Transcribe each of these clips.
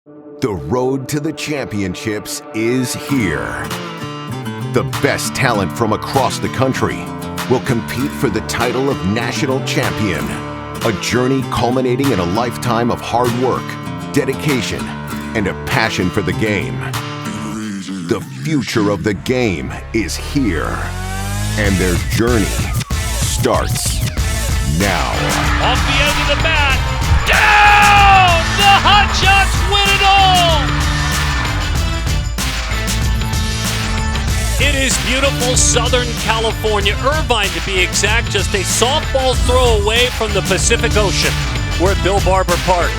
The road to the championships is here. The best talent from across the country will compete for the title of national champion. A journey culminating in a lifetime of hard work, dedication, and a passion for the game. The future of the game is here, and their journey starts now. Off the end of the bat, down! The Hot Shots win it all! It is beautiful Southern California, Irvine to be exact, just a softball throw away from the Pacific Ocean. We're at Bill Barber Park.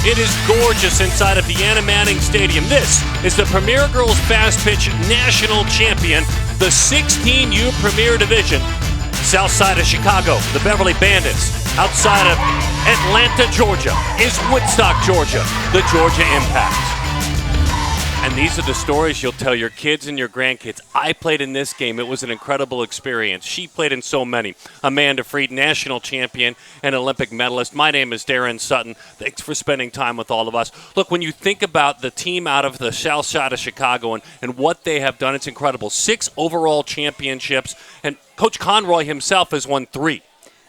It is gorgeous inside of the Anna Manning Stadium. This is the Premier Girls Fast Pitch National Champion, the 16U Premier Division. South side of Chicago, the Beverly Bandits. Outside of Atlanta, Georgia, is Woodstock, Georgia, the Georgia Impact. And these are the stories you'll tell your kids and your grandkids. I played in this game. It was an incredible experience. She played in so many. Amanda Freed, national champion and Olympic medalist. My name is Darren Sutton. Thanks for spending time with all of us. Look, when you think about the team out of the south side of Chicago and what they have done, it's incredible. 6 overall championships, and Coach Conroy himself has won 3.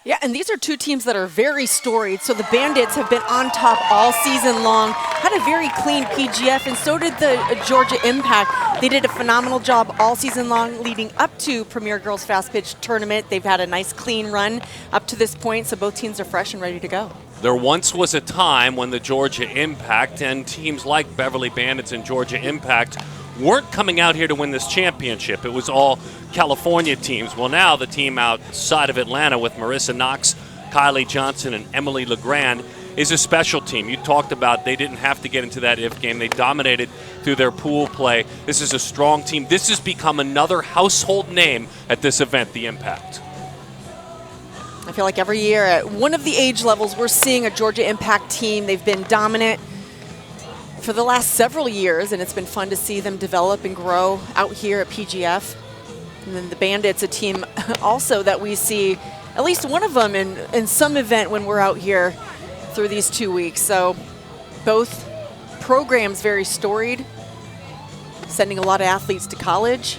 Yeah, and these are 2 teams that are very storied. So the Bandits have been on top all season long, had a very clean PGF, and so did the Georgia Impact. They did a phenomenal job all season long leading up to Premier Girls Fast Pitch Tournament. They've had a nice clean run up to this point, so both teams are fresh and ready to go. There once was a time when the Georgia Impact and teams like Beverly Bandits and Georgia Impact weren't coming out here to win this championship. It was all California teams. Well, now the team outside of Atlanta with Marissa Knox, Kylie Johnson, and Emily LeGrand is a special team. You talked about they didn't have to get into that if game. They dominated through their pool play. This is a strong team. This has become another household name at this event, the Impact. I feel like every year at one of the age levels, we're seeing a Georgia Impact team. They've been dominant for the last several years, and it's been fun to see them develop and grow out here at PGF. And then the Bandits, a team also that we see at least one of them in some event when we're out here through these 2 weeks. So both programs very storied, sending a lot of athletes to college.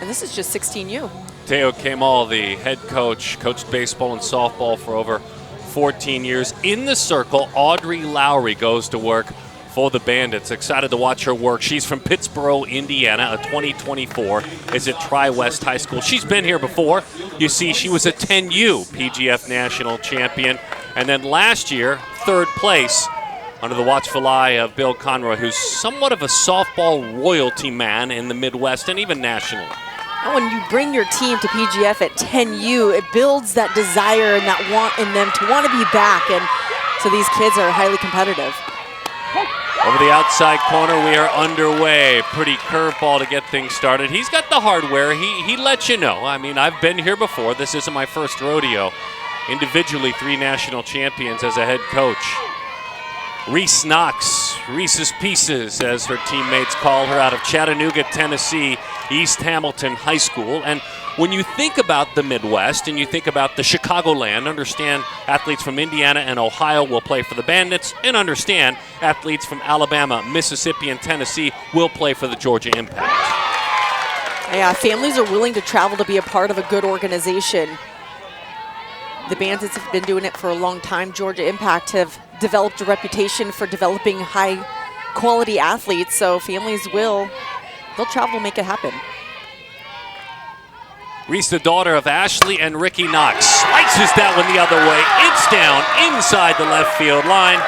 And this is just 16U. Teo Kamal, the head coach, coached baseball and softball for over 14 years. In the circle, Audrey Lowry goes to work for the Bandits. Excited to watch her work. She's from Pittsboro, Indiana, a 2024, is at Tri-West High School. She's been here before. You see, she was a 10U PGF national champion. And then last year, 3rd place under the watchful eye of Bill Conroy, who's somewhat of a softball royalty man in the Midwest and even nationally. And when you bring your team to PGF at 10U, it builds that desire and that want in them to want to be back. And so these kids are highly competitive. Over the outside corner, we are underway. Pretty curveball to get things started. He's got the hardware. He lets you know. I mean, I've been here before. This isn't my first rodeo. Individually, 3 national champions as a head coach. Reese Knox, Reese's Pieces, as her teammates call her, out of Chattanooga, Tennessee, East Hamilton High School. And when you think about the Midwest and you think about the Chicagoland, understand athletes from Indiana and Ohio will play for the Bandits, and understand athletes from Alabama, Mississippi, and Tennessee will play for the Georgia Impact. Yeah, families are willing to travel to be a part of a good organization. The Bandits have been doing it for a long time. Georgia Impact have developed a reputation for developing high-quality athletes, so families they'll travel to make it happen. Reese, the daughter of Ashley and Ricky Knox, slices that one the other way. It's down inside the left field line.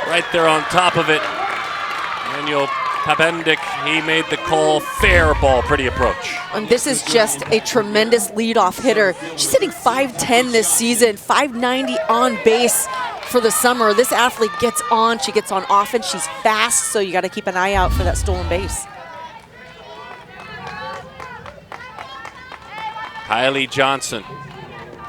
Right there on top of it. Daniel Papendik, he made the call. Fair ball, pretty approach. And this is just a tremendous leadoff hitter. She's hitting .510 this season, .590 on base for the summer. This athlete gets on. She gets on often. She's fast, so you got to keep an eye out for that stolen base. Kylie Johnson,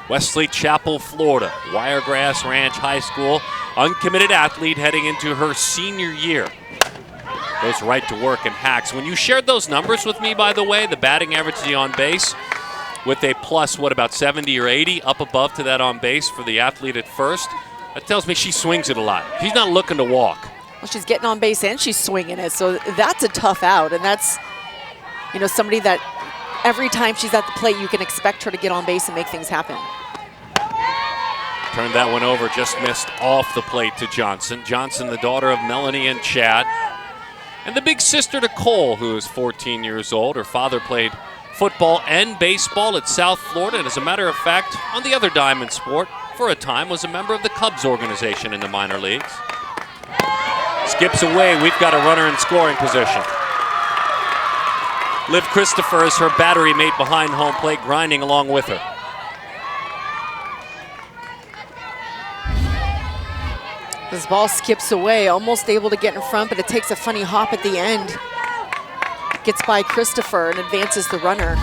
Wesley Chapel, Florida, Wiregrass Ranch High School, uncommitted athlete heading into her senior year. Goes right to work and hacks. When you shared those numbers with me, by the way, the batting average, the on base, with a plus, about 70 or 80 up above to that on base for the athlete at first, that tells me she swings it a lot. She's not looking to walk. Well, she's getting on base and she's swinging it, so that's a tough out. And that's, you know, somebody that every time she's at the plate, you can expect her to get on base and make things happen. Turned that one over, just missed off the plate to Johnson. Johnson, the daughter of Melanie and Chad, and the big sister to Cole, who is 14 years old. Her father played football and baseball at South Florida, and as a matter of fact, on the other diamond sport, for a time was a member of the Cubs organization in the minor leagues. Skips away, we've got a runner in scoring position. Liv Christopher is her battery mate behind home plate, grinding along with her. This ball skips away, almost able to get in front, but it takes a funny hop at the end. Gets by Christopher and advances the runner.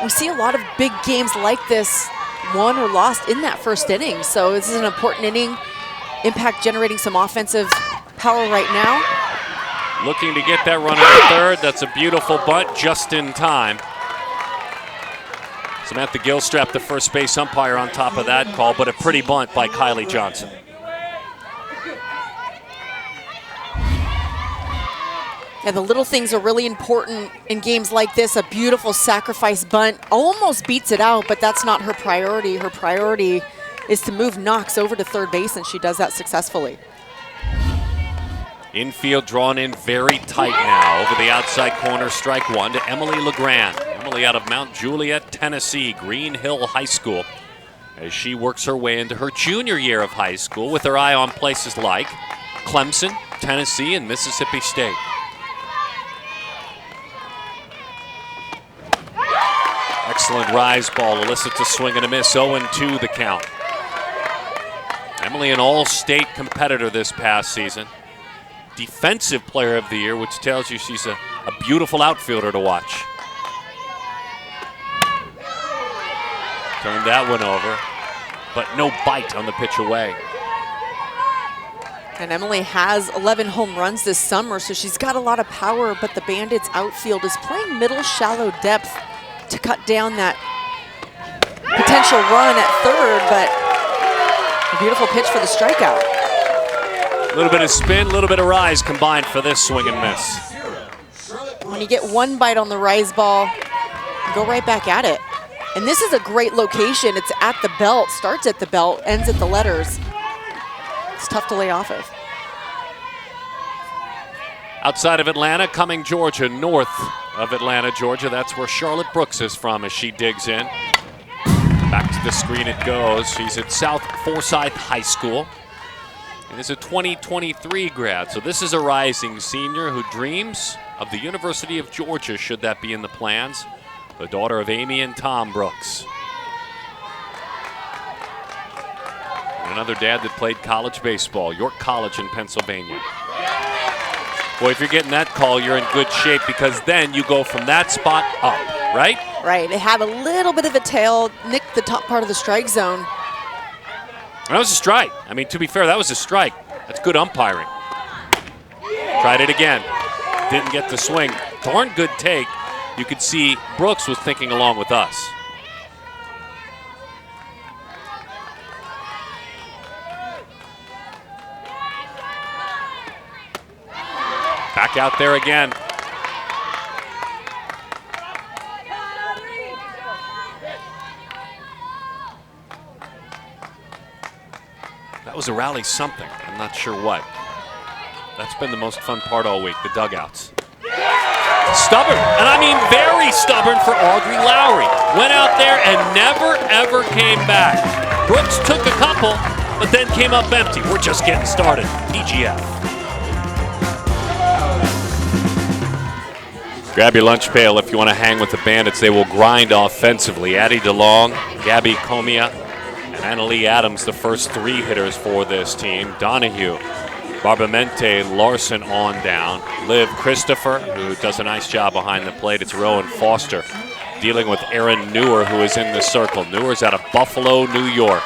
We see a lot of big games like this won or lost in that first inning, so this is an important inning. Impact generating some offensive power right now. Looking to get that runner to third. That's a beautiful bunt just in time. Samantha Gilstrap, the first base umpire, on top of that call, but a pretty bunt by Kylie Johnson. Yeah, the little things are really important in games like this. A beautiful sacrifice bunt almost beats it out, but that's not her priority. Her priority is to move Knox over to third base, and she does that successfully. Infield drawn in very tight now. Over the outside corner, strike one to Emily LeGrand. Emily out of Mount Juliet, Tennessee, Green Hill High School, as she works her way into her junior year of high school with her eye on places like Clemson, Tennessee, and Mississippi State. Excellent rise ball, elicits a swing and a miss, 0-2 the count. Emily, an all-state competitor this past season. Defensive Player of the Year, which tells you she's a beautiful outfielder to watch. Turned that one over, but no bite on the pitch away. And Emily has 11 home runs this summer, so she's got a lot of power, but the Bandits outfield is playing middle shallow depth to cut down that potential run at third, but a beautiful pitch for the strikeout. A little bit of spin, a little bit of rise combined for this swing and miss. When you get one bite on the rise ball, go right back at it. And this is a great location. It's at the belt, starts at the belt, ends at the letters. It's tough to lay off of. Outside of Atlanta, Cumming, Georgia, north of Atlanta, Georgia. That's where Charlotte Brooks is from as she digs in. Back to the screen it goes. She's at South Forsyth High School and is a 2023 grad. So this is a rising senior who dreams of the University of Georgia, should that be in the plans. The daughter of Amy and Tom Brooks. And another dad that played college baseball, York College in Pennsylvania. Boy, if you're getting that call, you're in good shape, because then you go from that spot up, right? Right. It had a little bit of a tail, nicked the top part of the strike zone. That was a strike. I mean, to be fair, that was a strike. That's good umpiring. Tried it again. Didn't get the swing. Darn good take. You could see Brooks was thinking along with us. Back out there again. That was a rally something. I'm not sure what. That's been the most fun part all week, the dugouts. Stubborn, and I mean very stubborn for Audrey Lowry. Went out there and never, ever came back. Brooks took a couple, but then came up empty. We're just getting started. PGF. Grab your lunch pail if you want to hang with the Bandits. They will grind offensively. Addie DeLong, Gabby Comia, and Annalie Adams, the first three hitters for this team. Donahue, Barbamente, Larson on down. Liv Christopher, who does a nice job behind the plate. It's Rowan Foster dealing with Erin Newer, who is in the circle. Newer's out of Buffalo, New York.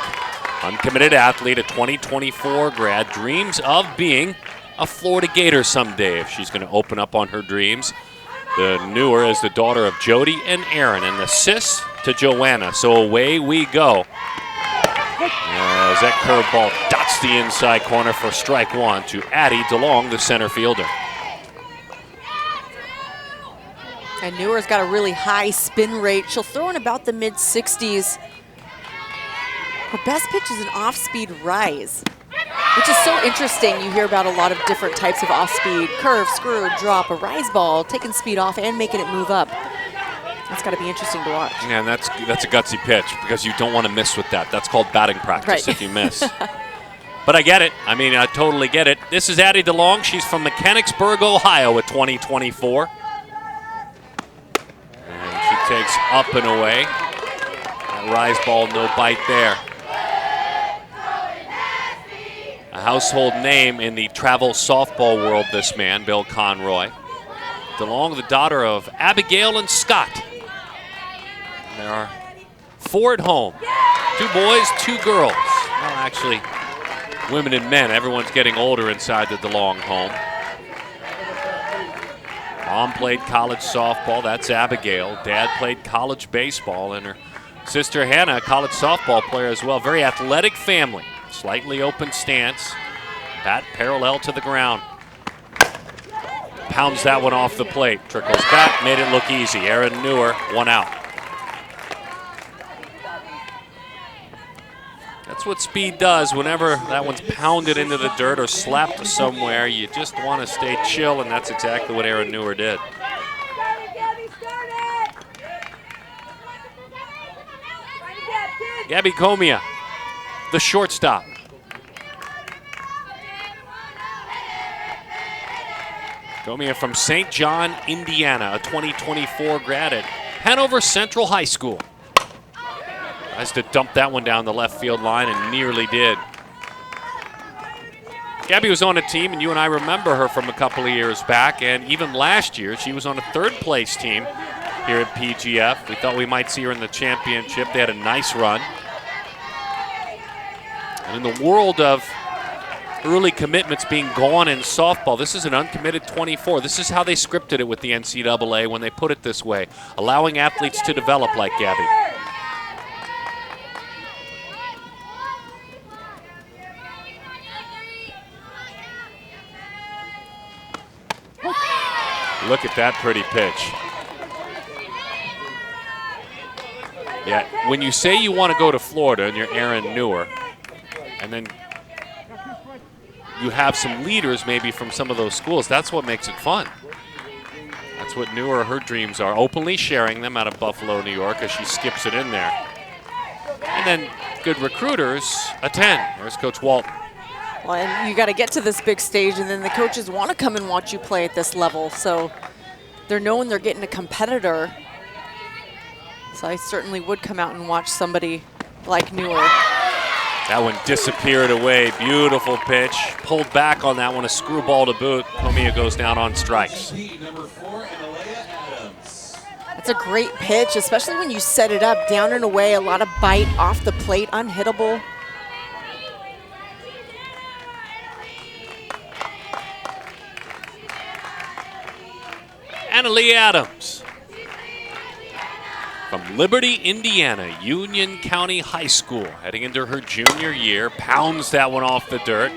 Uncommitted athlete, a 2024 grad. Dreams of being a Florida Gator someday if she's going to open up on her dreams. The Newer is the daughter of Jody and Aaron, and the sis to Joanna. So away we go. As that curveball dots Towards the inside corner for strike one to Addie DeLong, the center fielder. And Newer's got a really high spin rate. She'll throw in about the mid-60s. Her best pitch is an off-speed rise, which is so interesting. You hear about a lot of different types of off-speed: curve, screw, drop, a rise ball, taking speed off and making it move up. That's got to be interesting to watch. Yeah, and that's a gutsy pitch because you don't want to miss with that. That's called batting practice if you miss. But I get it. I mean, I totally get it. This is Addie DeLong. She's from Mechanicsburg, Ohio at 2024. And she takes up and away. That rise ball, no bite there. A household name in the travel softball world, this man, Bill Conroy. DeLong, the daughter of Abigail and Scott. And there are 4 at home. 2 boys, 2 girls. Well, actually, women and men. Everyone's getting older inside the DeLong home. Mom played college softball. That's Abigail. Dad played college baseball. And her sister Hannah, a college softball player as well. Very athletic family. Slightly open stance. Bat parallel to the ground. Pounds that one off the plate. Trickles back, made it look easy. Erin Newer, 1 out. That's what speed does. Whenever that one's pounded into the dirt or slapped somewhere, you just want to stay chill, and that's exactly what Erin Newer did. Gabby Comia, the shortstop. Comia from St. John, Indiana, a 2024 grad at Hanover Central High School. Tries to dump that one down the left field line and nearly did. Gabby was on a team, and you and I remember her from a couple of years back, and even last year she was on a 3rd place team here at PGF. We thought we might see her in the championship. They had a nice run. And in the world of early commitments being gone in softball, this is an uncommitted 24. This is how they scripted it with the NCAA when they put it this way, allowing athletes to develop like Gabby. Look at that pretty pitch. Yeah, when you say you want to go to Florida and you're Erin Newer, and then you have some leaders maybe from some of those schools, that's what makes it fun. That's what Newer, her dreams are, openly sharing them out of Buffalo, New York, as she skips it in there. And then good recruiters attend. There's Coach Walton. Well, and you got to get to this big stage, and then the coaches want to come and watch you play at this level. So they're knowing they're getting a competitor. So I certainly would come out and watch somebody like Newer. That one disappeared away. Beautiful pitch. Pulled back on that one, a screwball to boot. Comia goes down on strikes. That's a great pitch, especially when you set it up down and away. A lot of bite off the plate, unhittable. Annalee Adams from Liberty, Indiana, Union County High School, heading into her junior year, pounds that one off the dirt.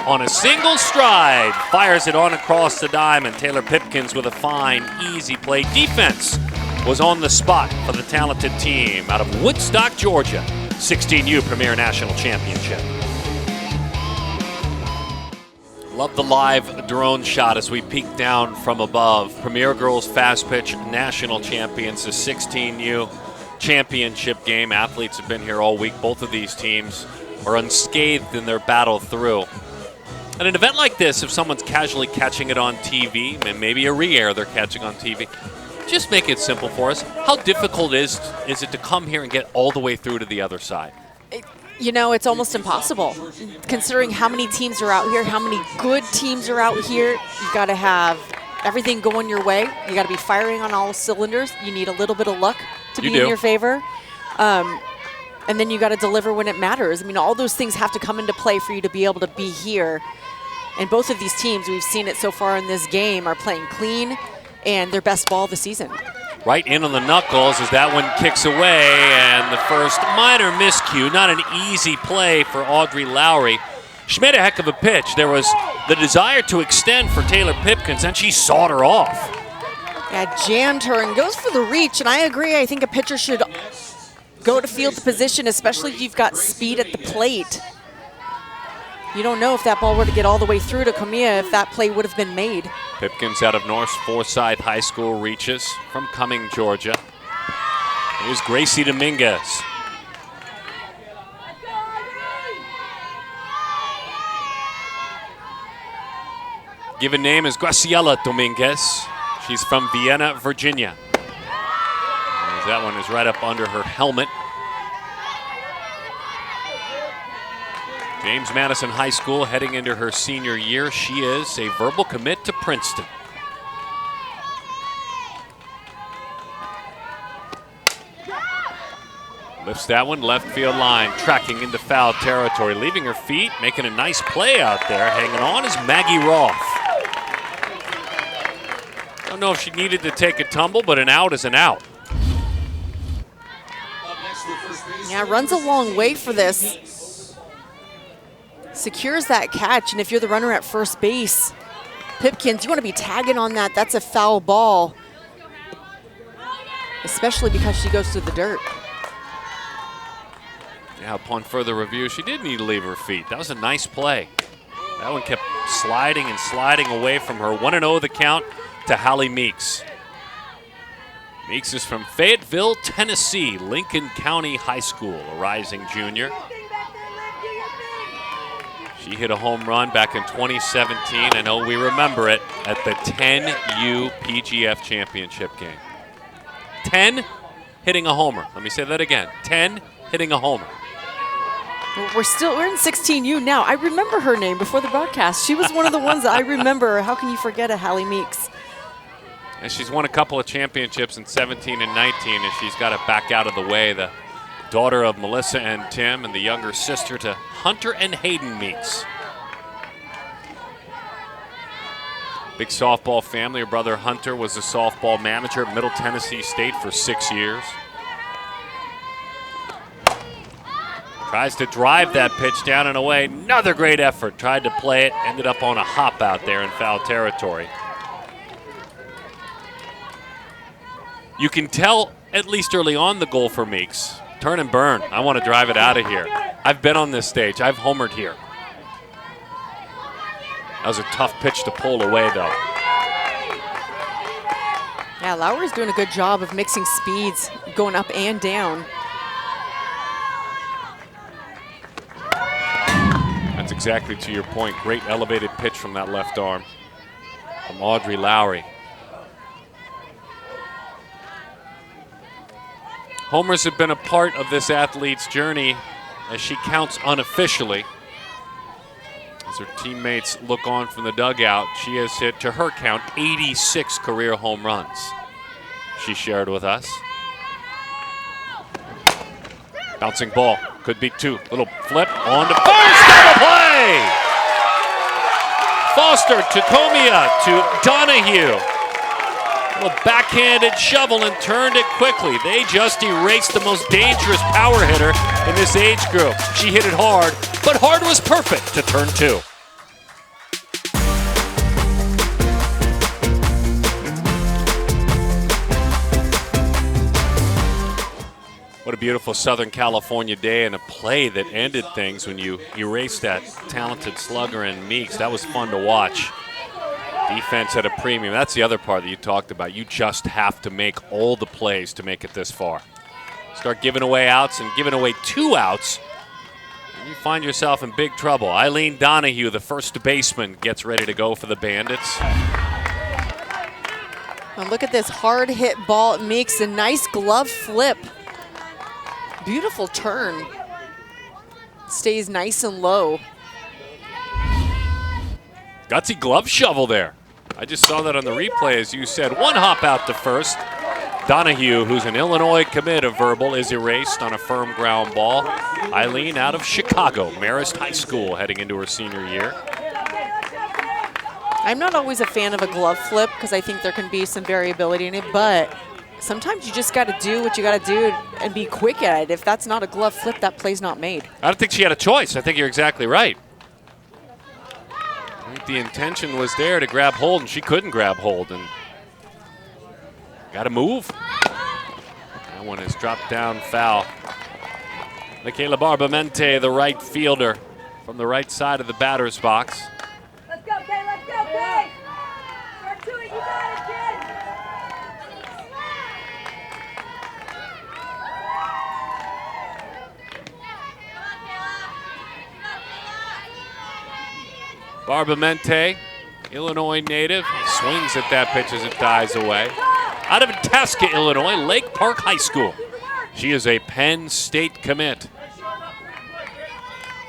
On a single stride, fires it on across the diamond. Taylor Pipkins with a fine, easy play. Defense was on the spot for the talented team out of Woodstock, Georgia. 16U Premier National Championship. Love the live drone shot as we peek down from above. Premier Girls Fast Pitch National Champions, the 16U championship game. Athletes have been here all week. Both of these teams are unscathed in their battle through. At an event like this, if someone's casually catching it on TV, and maybe a re-air they're catching on TV, just make it simple for us. How difficult is it to come here and get all the way through to the other side? You know, it's almost impossible. Considering how many teams are out here, how many good teams are out here, you've got to have everything going your way. You got to be firing on all cylinders. You need a little bit of luck to be in your favor. And then you got to deliver when it matters. I mean, all those things have to come into play for you to be able to be here. And both of these teams, we've seen it so far in this game, are playing clean and their best ball of the season. Right in on the knuckles as that one kicks away, and the first minor miscue. Not an easy play for Audrey Lowry. She made a heck of a pitch. There was the desire to extend for Taylor Pipkins, and she sawed her off. Yeah, jammed her and goes for the reach, and I agree. I think a pitcher should go to field position, especially if you've got speed at the plate. You don't know if that ball were to get all the way through to Camilla, if that play would have been made. Pipkins out of North Forsyth High School reaches from Cumming, Georgia. Here's Gracie Dominguez. Given name is Graciela Dominguez. She's from Vienna, Virginia. As that one is right up under her helmet. James Madison High School heading into her senior year. She is a verbal commit to Princeton. Lifts that one left field line, tracking into foul territory, leaving her feet, making a nice play out there. Hanging on is Maggie Roth. Don't know if she needed to take a tumble, but an out is an out. Yeah, runs a long way for this. Secures that catch, and if you're the runner at first base, Pipkins, you want to be tagging on that. That's a foul ball, especially because she goes to the dirt. Yeah, upon further review, she did need to leave her feet. That was a nice play. That one kept sliding and sliding away from her. 1-0 the count to Hallie Meeks. Meeks is from Fayetteville, Tennessee, Lincoln County High School, a rising junior. She hit a home run back in 2017. I know we remember it at the 10U PGF championship game. 10 hitting a homer. Let me say that again. 10 hitting a homer. We're in 16U now. I remember her name before the broadcast. She was one of the ones that I remember. How can you forget a Hallie Meeks? And she's won a couple of championships in 17 and 19, and she's got to back out of the way. The daughter of Melissa and Tim, and the younger sister to Hunter and Hayden Meeks. Big softball family. Her brother Hunter was a softball manager at Middle Tennessee State for 6 years. Tries to drive that pitch down and away. Another great effort. Tried to play it. Ended up on a hop out there in foul territory. You can tell, at least early on, the goal for Meeks. Turn and burn. I want to drive it out of here. I've been on this stage. I've homered here. That was a tough pitch to pull away, though. Yeah, Lowry's doing a good job of mixing speeds, going up and down. That's exactly to your point. Great elevated pitch from that left arm from Audrey Lowry. Homers have been a part of this athlete's journey as she counts unofficially. As her teammates look on from the dugout, she has hit, to her count, 86 career home runs. She shared with us. Bouncing ball, could be two. Little flip on to first, double play! Foster to Comia to Donahue. A backhanded shovel and turned it quickly. They just erased the most dangerous power hitter in this age group. She hit it hard, but hard was perfect to turn two. What a beautiful Southern California day and a play that ended things when you erased that talented slugger in Meeks. That was fun to watch. Defense at a premium. That's the other part that you talked about. You just have to make all the plays to make it this far. Start giving away outs and giving away 2 outs, and you find yourself in big trouble. Eileen Donahue, the first baseman, gets ready to go for the Bandits. Now look at this hard hit ball. It makes a nice glove flip. Beautiful turn. Stays nice and low. Gutsy glove shovel there. I just saw that on the replay, as you said. One hop out to first. Donahue, who's an Illinois commit of verbal, is erased on a firm ground ball. Eileen out of Chicago, Marist High School, heading into her senior year. I'm not always a fan of a glove flip because I think there can be some variability in it, but sometimes you just got to do what you got to do and be quick at it. If that's not a glove flip, that play's not made. I don't think she had a choice. I think you're exactly right. I think the intention was there to grab hold, and she couldn't grab hold, and got to move. That one is dropped down foul. Michaela Barbamente, the right fielder, from the right side of the batter's box. Let's go, Kay, let's go, Kay! Work to it, you got it, kid! Barbamente, Illinois native, swings at that pitch as it dies away. Out of Itasca, Illinois, Lake Park High School. She is a Penn State commit.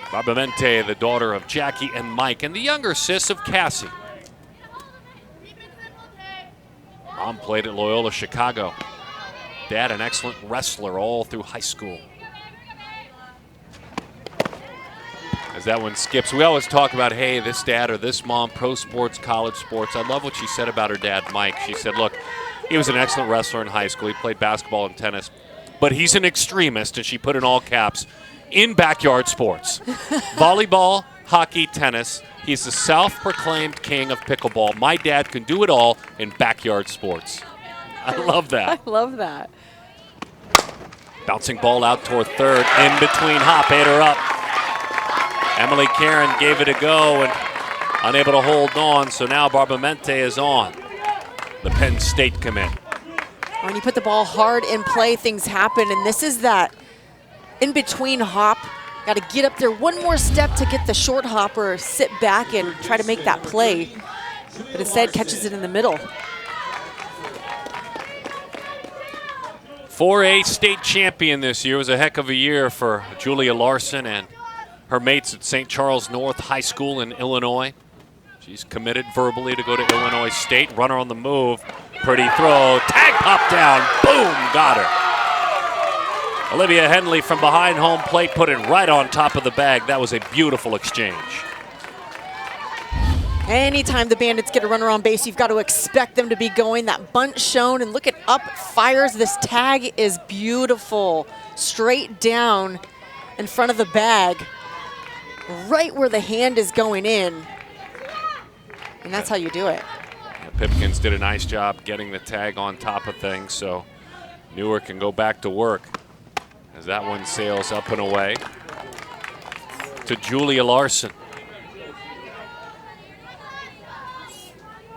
Barbamente, the daughter of Jackie and Mike, and the younger sis of Cassie. Mom played at Loyola Chicago. Dad, an excellent wrestler all through high school. As that one skips, we always talk about, hey, this dad or this mom, pro sports, college sports. I love what she said about her dad, Mike. She said, look, he was an excellent wrestler in high school. He played basketball and tennis, but he's an extremist, and she put in all caps, in backyard sports. Volleyball, hockey, tennis. He's the self-proclaimed king of pickleball. My dad can do it all in backyard sports. I love that. I love that. Bouncing ball out toward third, in between hop, ate her up. Emily Karen gave it a go and unable to hold on, so now Barbamente is on. The Penn State commit. When you put the ball hard in play, things happen, and this is that in-between hop. Got to get up there one more step to get the short hop or sit back and try to make that play, but instead catches it in the middle. 4A state champion this year. It was a heck of a year for Julia Larson and her mates at St. Charles North High School in Illinois. She's committed verbally to go to Illinois State. Runner on the move. Pretty throw. Tag pop down. Boom. Got her. Olivia Henley from behind home plate put it right on top of the bag. That was a beautiful exchange. Anytime the Bandits get a runner on base, you've got to expect them to be going. That bunt shown, and look at up, fires. This tag is beautiful. Straight down in front of the bag, right where the hand is going in. And that's how you do it. Yeah, Pipkins did a nice job getting the tag on top of things, so Newark can go back to work as that one sails up and away to Julia Larson.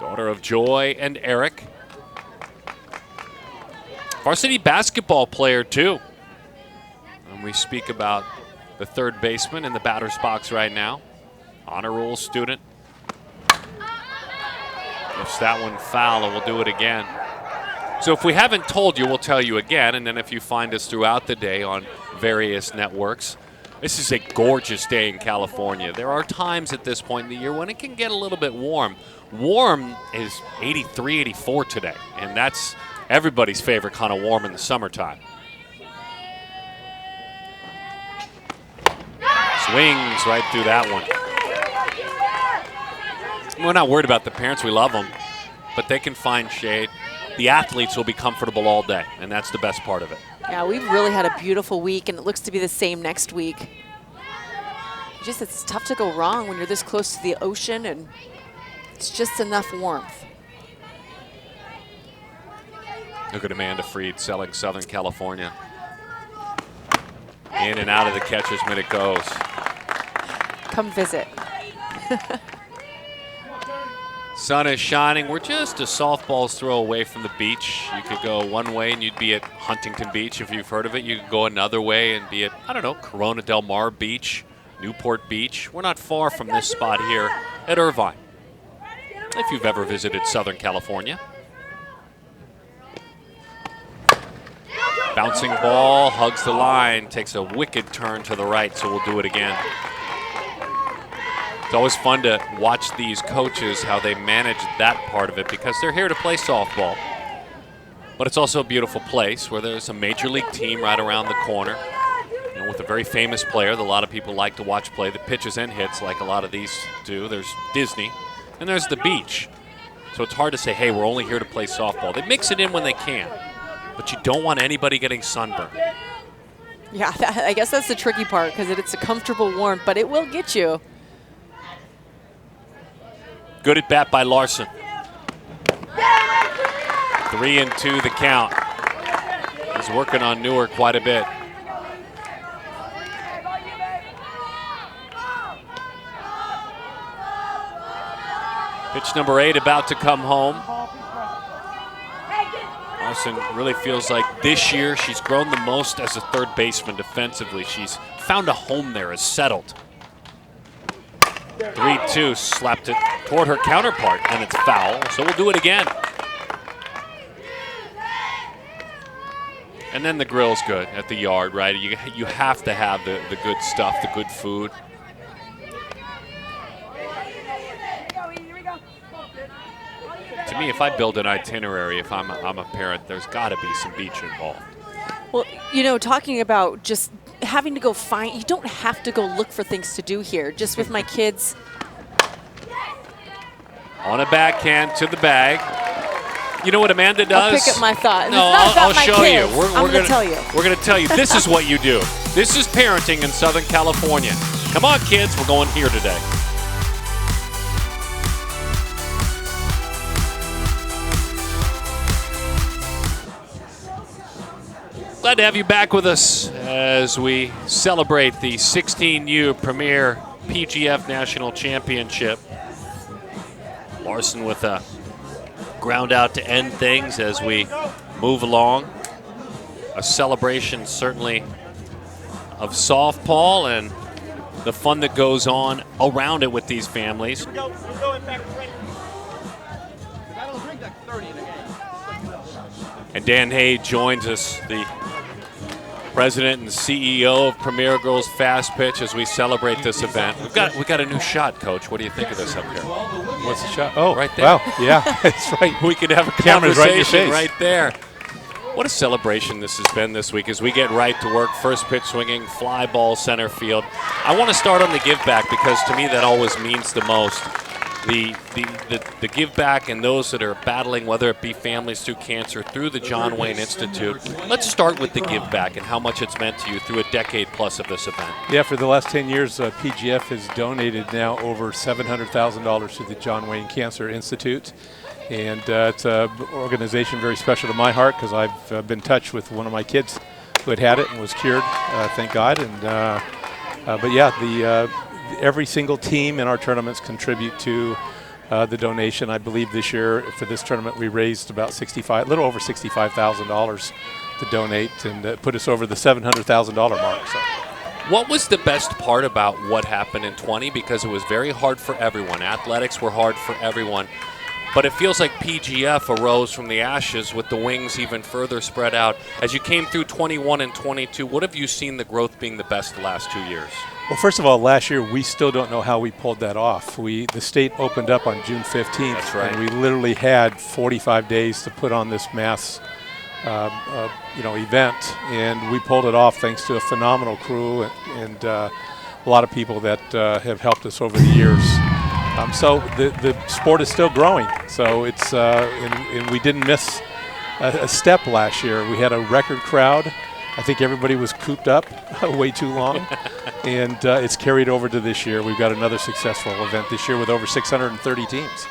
Daughter of Joy and Eric. Varsity basketball player, too. And we speak about the third baseman in the batter's box right now. Honor roll student. Lifts that one foul, and we'll do it again. So if we haven't told you, we'll tell you again. And then if you find us throughout the day on various networks, this is a gorgeous day in California. There are times at this point in the year when it can get a little bit warm. Warm is 83, 84 today, and that's everybody's favorite kind of warm in the summertime. Swings right through that one. We're not worried about the parents. We love them, but they can find shade. The athletes will be comfortable all day, and that's the best part of it. Yeah, we've really had a beautiful week, and it looks to be the same next week. It's tough to go wrong when you're this close to the ocean, and it's just enough warmth. Look at Amanda Freed selling Southern California. In and out of the catcher's mitt it goes. Come visit. Sun is shining. We're just a softball's throw away from the beach. You could go one way and you'd be at Huntington Beach if you've heard of it. You could go another way and be at, I don't know, Corona Del Mar Beach, Newport Beach. We're not far from this spot here at Irvine, if you've ever visited Southern California. Bouncing ball, hugs the line, takes a wicked turn to the right, so we'll do it again. It's always fun to watch these coaches, how they manage that part of it, because they're here to play softball. But it's also a beautiful place where there's a major league team right around the corner, you know, with a very famous player that a lot of people like to watch play that pitches and hits like a lot of these do. There's Disney, and there's the beach. So it's hard to say, hey, we're only here to play softball. They mix it in when they can. but you don't want anybody getting sunburned. Yeah, I guess that's the tricky part because it's a comfortable warmth, but it will get you. Good at bat by Larson. 3-2 the count. He's working on Newer quite a bit. Pitch number 8 about to come home. Larson really feels like this year she's grown the most as a third baseman defensively. She's found a home there, is settled. 3-2, slapped it toward her counterpart, and it's foul, so we'll do it again. And then the grill's good at the yard, right? You have to have the good stuff, the good food. To me, if I build an itinerary, if I'm a parent, there's got to be some beach involved. Well, you know, talking about just having to go find, you don't have to go look for things to do here. Just with my kids. On a backhand to the bag. You know what Amanda does? I'll pick up my thought. No, it's not about I'll my show kids. you. I'm going to tell you. We're going to tell you. This is what you do. This is parenting in Southern California. Come on, kids. We're going here today. Glad to have you back with us as we celebrate the 16U Premier PGF National Championship. Larson with a ground out to end things as we move along. A celebration certainly of softball and the fun that goes on around it with these families. And Dan Hay joins us, the president and CEO of Premier Girls Fast Pitch, as we celebrate this event. We've got a new shot, Coach. What do you think of this up here? What's the shot? Oh, right there. Wow, yeah, that's right. We could have a Camera's right in your conversation face. right there. What a celebration this has been this week as we get right to work. First pitch swinging, fly ball center field. I want to start on the give back because to me that always means the most. The give back and those that are battling, whether it be families through cancer, through the John Wayne Institute. Let's start with the give back and how much it's meant to you through a decade plus of this event. Yeah, for the last 10 years, PGF has donated now over $700,000 to the John Wayne Cancer Institute. And it's an organization very special to my heart because I've been in touch with one of my kids who had it and was cured, thank God. And but yeah, every single team in our tournaments contribute to the donation. I believe this year for this tournament we raised about a little over $65,000 to donate, and put us over the $700,000 mark. So. What was the best part about what happened in 20? Because it was very hard for everyone. Athletics were hard for everyone. But it feels like PGF arose from the ashes with the wings even further spread out. As you came through 21 and 22, what have you seen the growth being the best the last 2 years? Well, first of all, last year we still don't know how we pulled that off. The state opened up on June 15th, That's right. And we literally had 45 days to put on this mass, event, and we pulled it off thanks to a phenomenal crew and a lot of people that have helped us over the years. So the sport is still growing. So it's and we didn't miss a step last year. We had a record crowd. I think everybody was cooped up way too long, and it's carried over to this year. We've got another successful event this year with over 630 teams.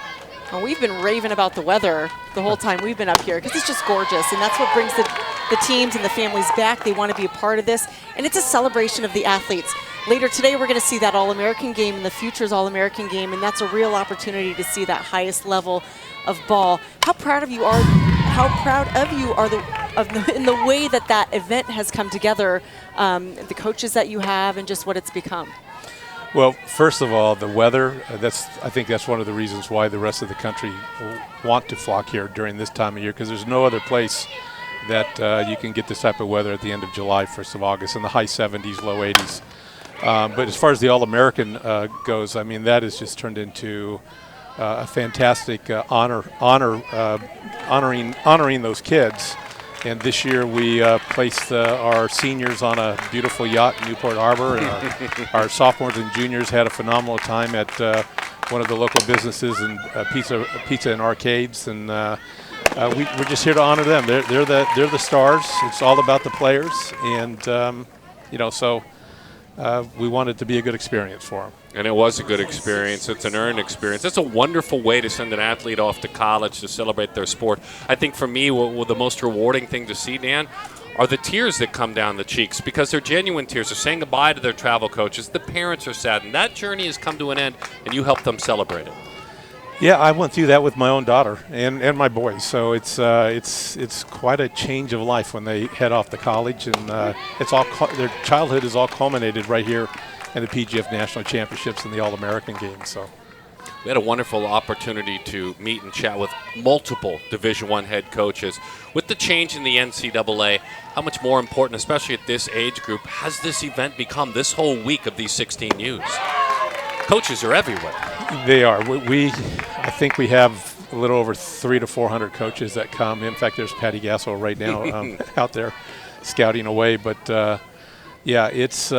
Well, we've been raving about the weather the whole time we've been up here because it's just gorgeous, and that's what brings the teams and the families back. They want to be a part of this, and it's a celebration of the athletes. Later today, we're going to see that All-American game and the Futures All-American game, and that's a real opportunity to see that highest level of ball. How proud of you are in the way that event has come together, the coaches that you have, and just what it's become? Well, first of all, the weather, I think that's one of the reasons why the rest of the country want to flock here during this time of year, because there's no other place that you can get this type of weather at the end of July, 1st of August, in the high 70s, low 80s. But as far as the All-American goes, I mean, that has just turned into a fantastic honoring those kids. And this year we placed our seniors on a beautiful yacht in Newport Harbor, and our sophomores and juniors had a phenomenal time at one of the local businesses and pizza and arcades. And we're just here to honor them. They're the stars. It's all about the players, and so we want it to be a good experience for them. And it was a good experience. It's an earned experience. It's a wonderful way to send an athlete off to college to celebrate their sport. I think for me, the most rewarding thing to see, Dan, are the tears that come down the cheeks, because they're genuine tears. They're saying goodbye to their travel coaches. The parents are saddened. That journey has come to an end, and you help them celebrate it. Yeah, I went through that with my own daughter and my boys. So it's quite a change of life when they head off to college, and their childhood is all culminated right here in the PGF National Championships and the All-American game. So we had a wonderful opportunity to meet and chat with multiple Division I head coaches. With the change in the NCAA, how much more important, especially at this age group, has this event become this whole week of these 16Us? Coaches are everywhere. They are. I think we have a little over 300 to 400 coaches that come. In fact, there's Patty Gasso right now out there scouting away. But it's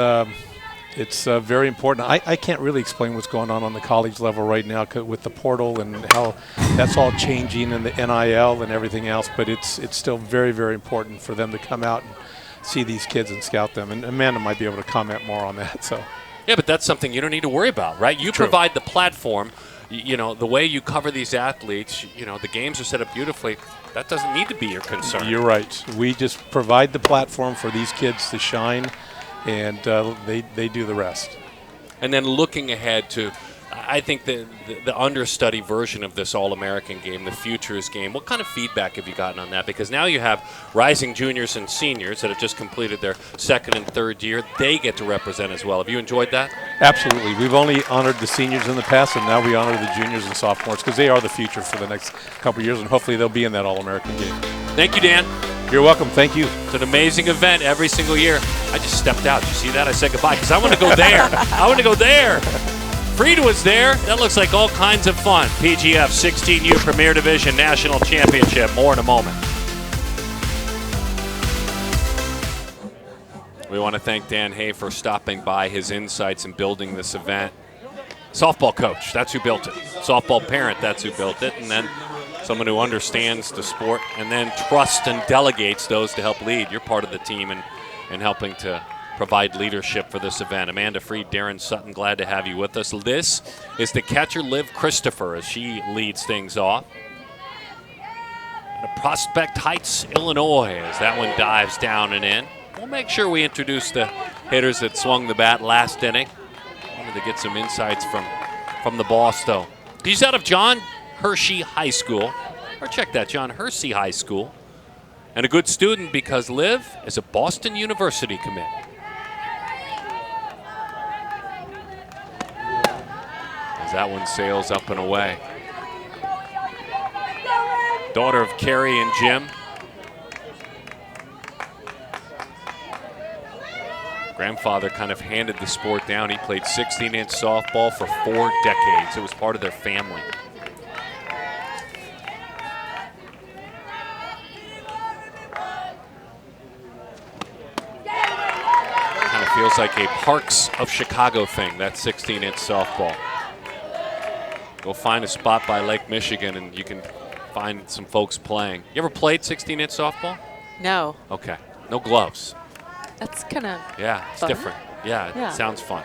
very important. I can't really explain what's going on the college level right now with the portal and how that's all changing and the NIL and everything else. But it's still very, very important for them to come out and see these kids and scout them. And Amanda might be able to comment more on that. So. Yeah, but that's something you don't need to worry about, right? You provide the platform. The way you cover these athletes, the games are set up beautifully. That doesn't need to be your concern. You're right. We just provide the platform for these kids to shine, and they do the rest. And then looking ahead to, I think the understudy version of this All-American game, the Futures game, what kind of feedback have you gotten on that? Because now you have rising juniors and seniors that have just completed their second and third year. They get to represent as well. Have you enjoyed that? Absolutely. We've only honored the seniors in the past, and now we honor the juniors and sophomores because they are the future for the next couple of years, and hopefully they'll be in that All-American game. Thank you, Dan. You're welcome. Thank you. It's an amazing event every single year. I just stepped out. You see that? I said goodbye because I want to go there. I want to go there. Frieda was there. That looks like all kinds of fun. PGF 16U Premier Division National Championship. More in a moment. We want to thank Dan Hay for stopping by, his insights in building this event. Softball coach, that's who built it. Softball parent, that's who built it. And then someone who understands the sport and then trusts and delegates those to help lead. You're part of the team and helping to provide leadership for this event. Amanda Freed, Darren Sutton, glad to have you with us. This is the catcher, Liv Christopher, as she leads things off. And Prospect Heights, Illinois, as that one dives down and in. We'll make sure we introduce the hitters that swung the bat last inning. Wanted to get some insights from the boss, though. He's out of John Hershey High School, or check that, John Hersey High School. And a good student because Liv is a Boston University commit. As that one sails up and away. Daughter of Carrie and Jim. Grandfather kind of handed the sport down. He played 16-inch softball for 4 decades. It was part of their family. Kind of feels like a Parks of Chicago thing, that 16-inch softball. Go find a spot by Lake Michigan and you can find some folks playing. You ever played 16-inch softball? No. Okay. No gloves. That's kind of it's fun. different. Yeah, it sounds fun.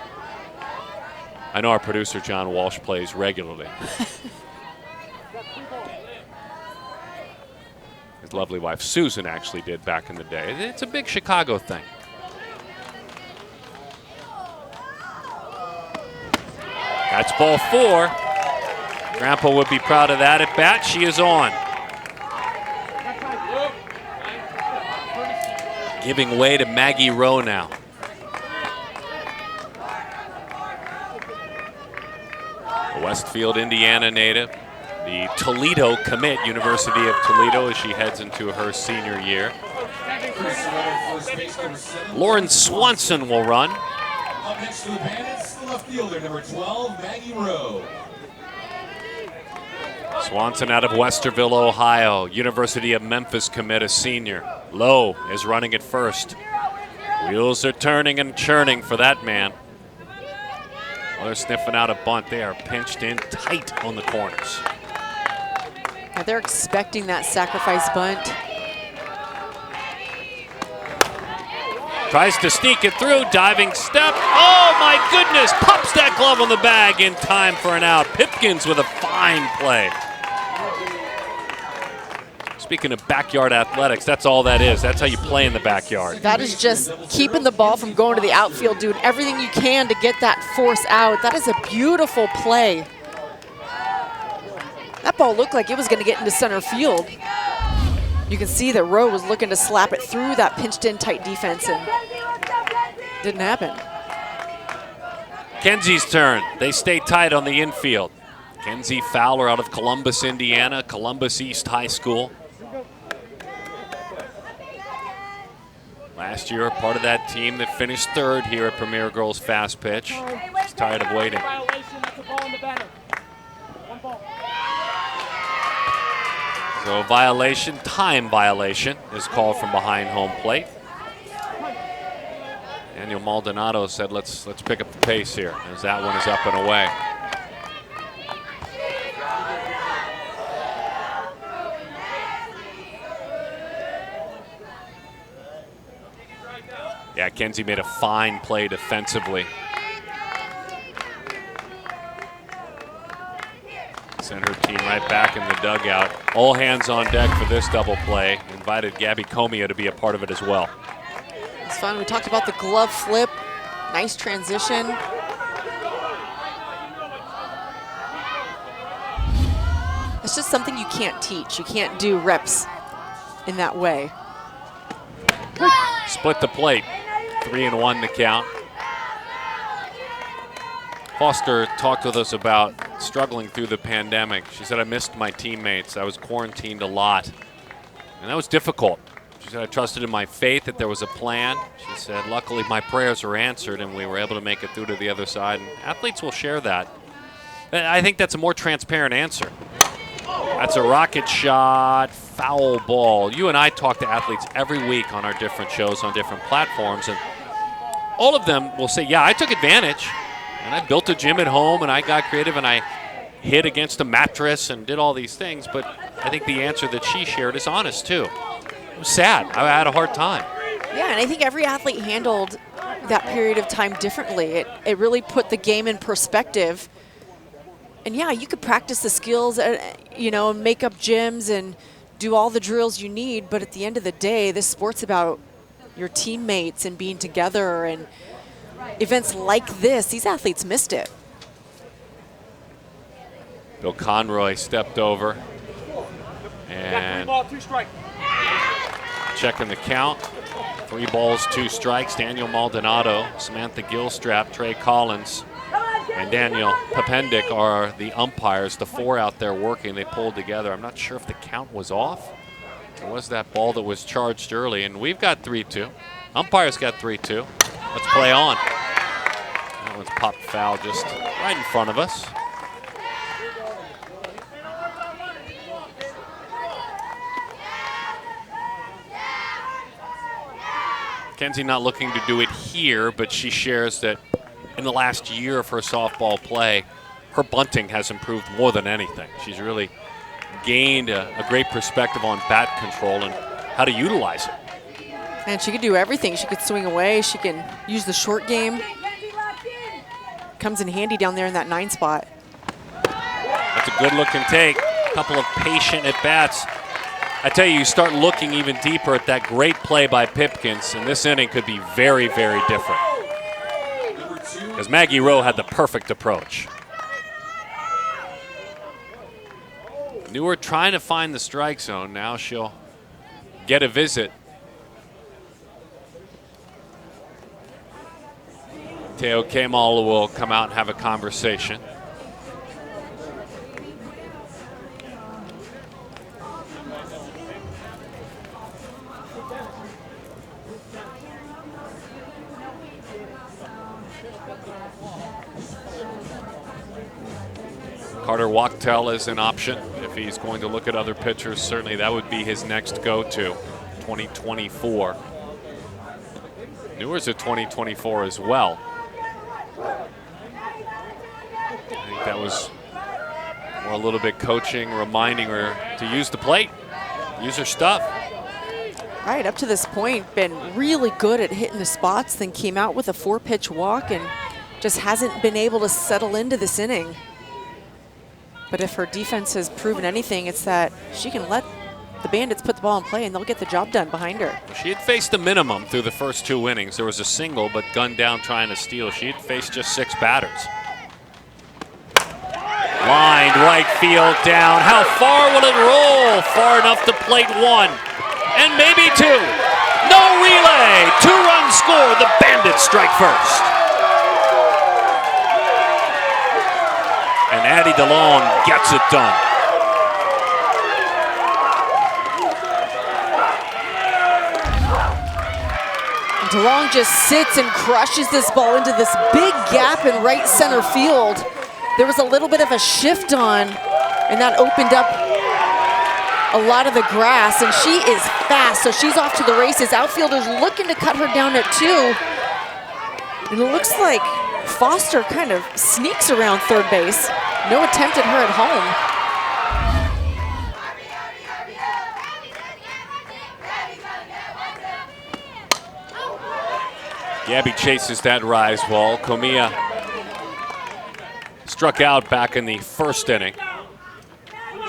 I know our producer, John Walsh, plays regularly. His lovely wife, Susan, actually did back in the day. It's a big Chicago thing. That's ball 4. Grandpa would be proud of that at bat. She is on. Giving way to Maggie Rowe now. A Westfield, Indiana native. The Toledo commit, University of Toledo, as she heads into her senior year. Lauren Swanson will run. Up next to the Bandits, the left fielder, number 12, Maggie Rowe. Swanson out of Westerville, Ohio. University of Memphis commit, a senior. Lowe is running at first. Wheels are turning and churning for that man. Well, they're sniffing out a bunt. They are pinched in tight on the corners. Now they're expecting that sacrifice bunt. Tries to sneak it through, diving step. Oh my goodness, pops that glove on the bag in time for an out. Pipkins with a fine play. Speaking of backyard athletics, that's all that is. That's how you play in the backyard. That is just keeping the ball from going to the outfield, doing everything you can to get that force out. That is a beautiful play. That ball looked like it was going to get into center field. You can see that Rowe was looking to slap it through that pinched-in tight defense, and didn't happen. Kenzie's turn. They stay tight on the infield. Kenzie Fowler out of Columbus, Indiana, Columbus East High School. Last year, part of that team that finished third here at Premier Girls Fast Pitch. She's tired of waiting. So a violation, time violation, is called from behind home plate. Daniel Maldonado said, let's pick up the pace here, as that one is up and away. Yeah, Kenzie made a fine play defensively. Sent her team right back in the dugout. All hands on deck for this double play. Invited Gabby Comia to be a part of it as well. It's fun. We talked about the glove flip. Nice transition. It's just something you can't teach. You can't do reps in that way. Split the plate. 3-1 the count. Foster talked with us about struggling through the pandemic. She said, I missed my teammates. I was quarantined a lot, and that was difficult. She said, I trusted in my faith that there was a plan. She said, luckily my prayers were answered and we were able to make it through to the other side. And athletes will share that. I think that's a more transparent answer. That's a rocket shot, foul ball. You and I talk to athletes every week on our different shows on different platforms, and all of them will say, yeah, I took advantage. And I built a gym at home, and I got creative, and I hit against a mattress and did all these things. But I think the answer that she shared is honest, too. It was sad. I had a hard time. Yeah, and I think every athlete handled that period of time differently. It really put the game in perspective. And, yeah, you could practice the skills, you know, make up gyms and do all the drills you need. But at the end of the day, this sport's about your teammates and being together, and events like this, these athletes missed it. Bill Conroy stepped over and checking the count. 3 balls, 2 strikes. Daniel Maldonado, Samantha Gilstrap, Trey Collins, and Daniel Papendick are the umpires. The 4 out there working, they pulled together. I'm not sure if the count was off. Or was that ball that was charged early? And we've got 3-2. Umpires got 3-2. Let's play on. That one's popped foul just right in front of us. Kenzie not looking to do it here, but she shares that in the last year of her softball play, her bunting has improved more than anything. She's really gained a great perspective on bat control and how to utilize it. And she could do everything. She could swing away. She can use the short game. Comes in handy down there in that 9 spot. That's a good looking take. A couple of patient at-bats. I tell you, you start looking even deeper at that great play by Pipkins, and this inning could be very, very different. Because Maggie Rowe had the perfect approach. Newer trying to find the strike zone. Now she'll get a visit. Teo Kemal will come out and have a conversation. Carter Wachtel is an option. If he's going to look at other pitchers, certainly that would be his next go-to, 2024. Newer's a 2024 as well. I think that was More a little bit coaching, reminding her to use the plate, use her stuff. Right, up to this point, been really good at hitting the spots, then came out with a 4-pitch walk and just hasn't been able to settle into this inning. But if her defense has proven anything, it's that she can let the Bandits put the ball in play and they'll get the job done behind her. She had faced a minimum through the first 2 innings. There was a single, but gunned down trying to steal. She had faced just 6 batters. Lined right field down. How far will it roll? Far enough to plate 1. And maybe 2. No relay. 2-run score. The Bandits strike first. And Addie DeLong gets it done. And DeLong just sits and crushes this ball into this big gap in right center field. There was a little bit of a shift on, and that opened up a lot of the grass, and she is fast, so she's off to the races. Outfielders looking to cut her down at 2. And it looks like Foster kind of sneaks around third base. No attempt at her at home. Gabby chases that rise ball. Comia struck out back in the first inning.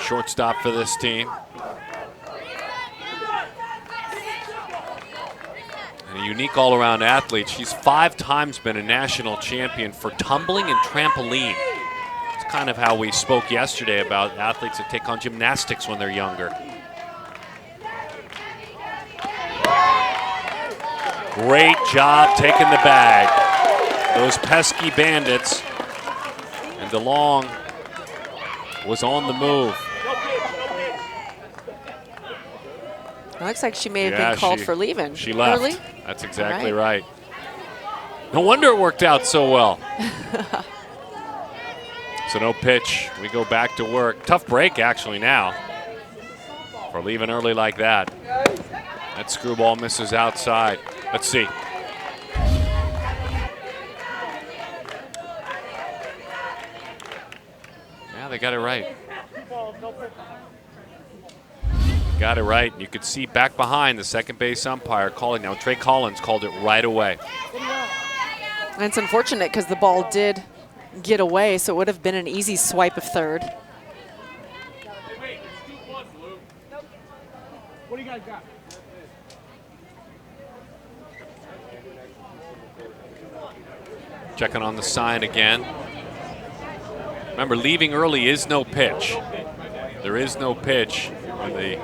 Shortstop for this team. And a unique all-around athlete. She's 5 times been a national champion for tumbling and trampoline. It's kind of how we spoke yesterday about athletes that take on gymnastics when they're younger. Great job taking the bag. Those pesky Bandits. And DeLong was on the move. It looks like she may have been called for leaving. She left. Early? That's exactly right. No wonder it worked out so well. So no pitch. We go back to work. Tough break, actually, now for leaving early like that. That screwball misses outside. Let's see. Yeah, they got it right. Got it right. You could see back behind the second base umpire calling. Now, Trey Collins called it right away. And it's unfortunate because the ball did get away, so it would have been an easy swipe of third. What do you guys got? Checking on the sign again. Remember, leaving early is no pitch. There is no pitch when the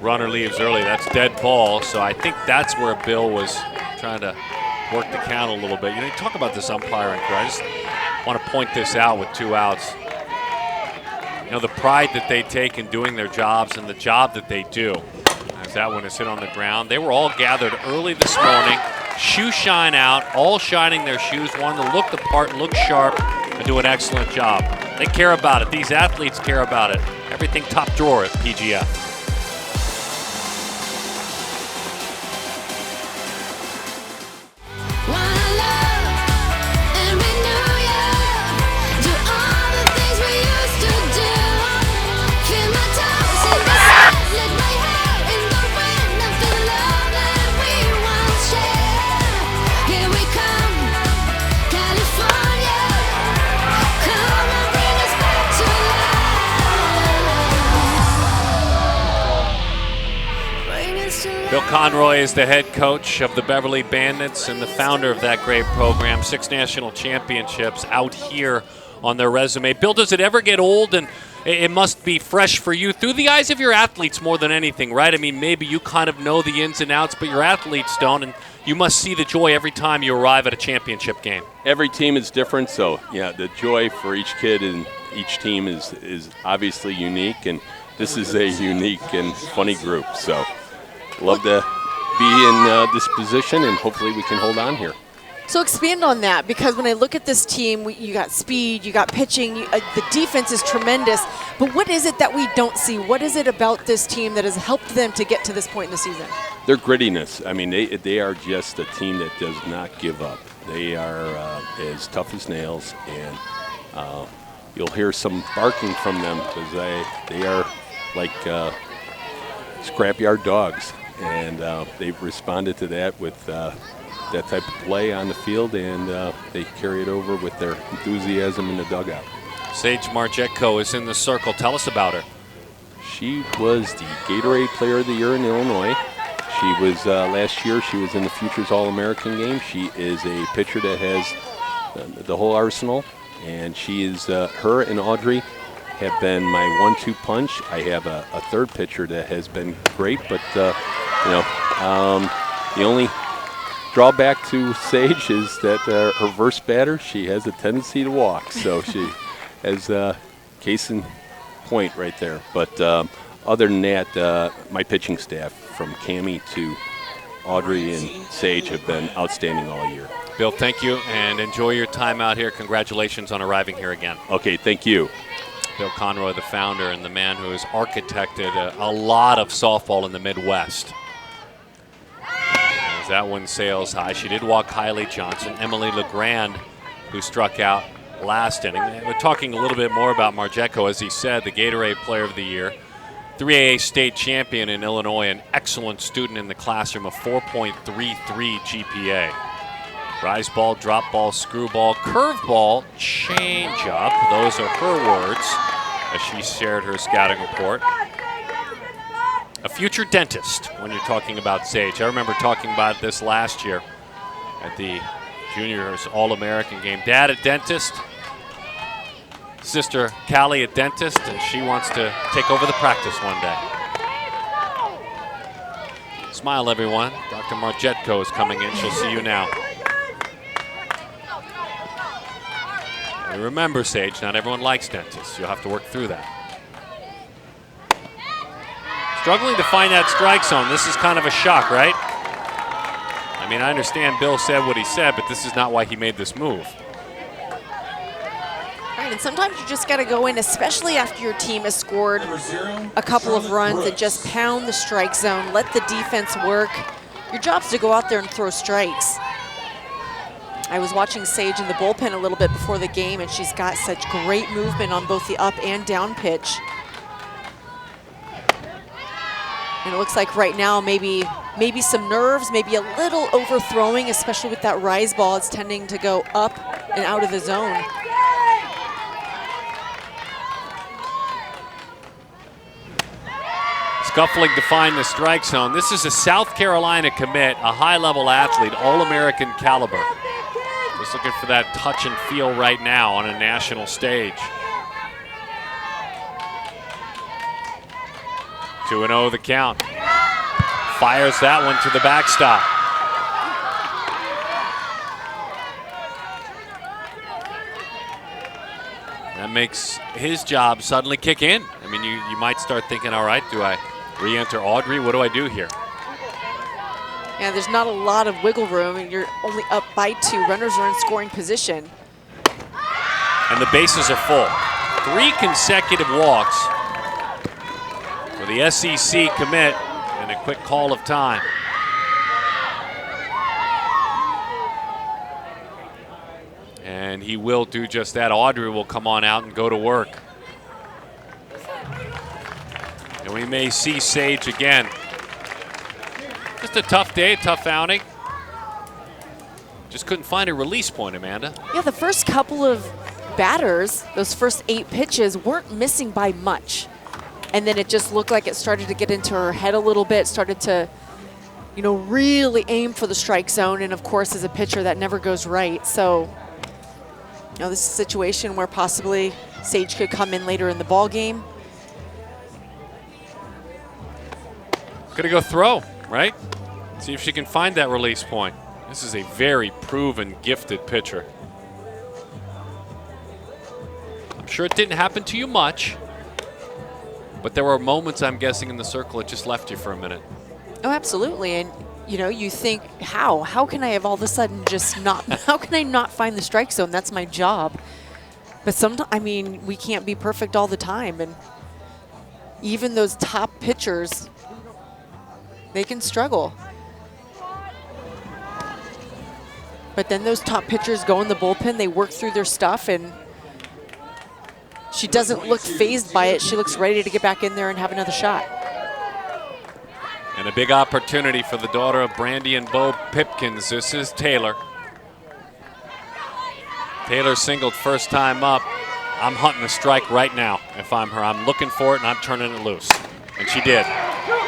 runner leaves early. That's dead ball. So I think that's where Bill was trying to work the count a little bit. You know, you talk about this umpiring crew. I just want to point this out with 2 outs. You know, the pride that they take in doing their jobs and the job that they do. As that one is hit on the ground. They were all gathered early this morning. Shoe shine out, all shining their shoes, wanting to look the part, look sharp, and do an excellent job. They care about it. These athletes care about it. Everything top drawer at PGF. Bill Conroy is the head coach of the Beverly Bandits and the founder of that great program. 6 national championships out here on their resume. Bill, does it ever get old? And it must be fresh for you through the eyes of your athletes more than anything, right? I mean, maybe you kind of know the ins and outs, but your athletes don't, and you must see the joy every time you arrive at a championship game. Every team is different, so yeah, the joy for each kid and each team is obviously unique, and this is a unique and funny group, so love to be in this position, and hopefully we can hold on here. So expand on that, because when I look at this team, you got speed, you got pitching, the defense is tremendous, but what is it that we don't see? What is it about this team that has helped them to get to this point in the season? Their grittiness. I mean, they are just a team that does not give up. They are as tough as nails, and you'll hear some barking from them because they are like scrapyard dogs, and they've responded to that with that type of play on the field, and they carry it over with their enthusiasm in the dugout. Sage Margetko is in the circle. Tell us about her. She was the Gatorade Player of the Year in Illinois. She was, last year, she was in the Futures All-American game. She is a pitcher that has the whole arsenal, and she is, her and Audrey have been my 1-2 punch. I have a third pitcher that has been great, but, you know, the only drawback to Sage is that her verse batter, she has a tendency to walk, so she has case in point right there. But other than that, my pitching staff, from Cammie to Audrey and Sage, have been outstanding all year. Bill, thank you, and enjoy your time out here. Congratulations on arriving here again. Okay, thank you. Bill Conroy, the founder and the man who has architected a lot of softball in the Midwest. As that one sails high. She did walk Kylie Johnson. Emily LeGrand, who struck out last inning. We're talking a little bit more about Margetko, as he said, the Gatorade Player of the Year, 3AA state champion in Illinois, an excellent student in the classroom, a 4.33 GPA. Rise ball, drop ball, screwball, curveball, change up. Those are her words as she shared her scouting report. A future dentist when you're talking about Sage. I remember talking about this last year at the Juniors All-American game. Dad, a dentist. Sister Callie, a dentist, and she wants to take over the practice one day. Smile, everyone. Dr. Margetko is coming in. She'll see you now. And remember, Sage, not everyone likes dentists. You'll have to work through that. Struggling to find that strike zone. This is kind of a shock, right? I mean, I understand Bill said what he said, but this is not why he made this move. Right, and sometimes you just got to go in, especially after your team has scored a couple of runs, and just pound the strike zone, let the defense work. Your job's to go out there and throw strikes. I was watching Sage in the bullpen a little bit before the game, and she's got such great movement on both the up and down pitch. And it looks like right now maybe some nerves, maybe a little overthrowing, especially with that rise ball. It's tending to go up and out of the zone. Scuffling to find the strike zone. This is a South Carolina commit, a high-level athlete, All-American caliber. Just looking for that touch and feel right now on a national stage. 2-0 the count. Fires that one to the backstop. That makes his job suddenly kick in. I mean, you might start thinking, all right, do I re-enter Audrey? What do I do here? Yeah, there's not a lot of wiggle room, and you're only up by 2. Runners are in scoring position. And the bases are full. 3 consecutive walks for the SEC commit, and a quick call of time. And he will do just that. Audrey will come on out and go to work. And we may see Sage again. Just a tough day, tough outing. Just couldn't find a release point, Amanda. Yeah, the first couple of batters, those first 8 pitches, weren't missing by much. And then it just looked like it started to get into her head a little bit, started to, you know, really aim for the strike zone. And of course, as a pitcher, that never goes right. So, you know, this is a situation where possibly Sage could come in later in the ball game. Gonna go throw, right? See if she can find that release point. This is a very proven, gifted pitcher. I'm sure it didn't happen to you much, but there were moments, I'm guessing, in the circle it just left you for a minute. Oh, absolutely. And, you know, you think, how can I have all of a sudden just not, how can I not find the strike zone? That's my job. But sometimes, I mean, we can't be perfect all the time. And even those top pitchers, they can struggle. But then those top pitchers go in the bullpen, they work through their stuff, and she doesn't look fazed by it. She looks ready to get back in there and have another shot. And a big opportunity for the daughter of Brandy and Bo Pipkins. This is Taylor. Taylor singled first time up. I'm hunting a strike right now if I'm her. I'm looking for it and I'm turning it loose. And she did.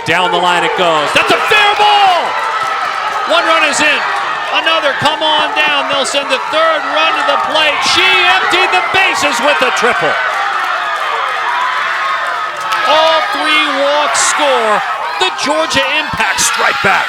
Down the line it goes. That's a fair ball! One run is in. Another, come on down. They'll send the third run to the plate. She emptied the bases with a triple. All 3 walks score. The Georgia Impact strike back.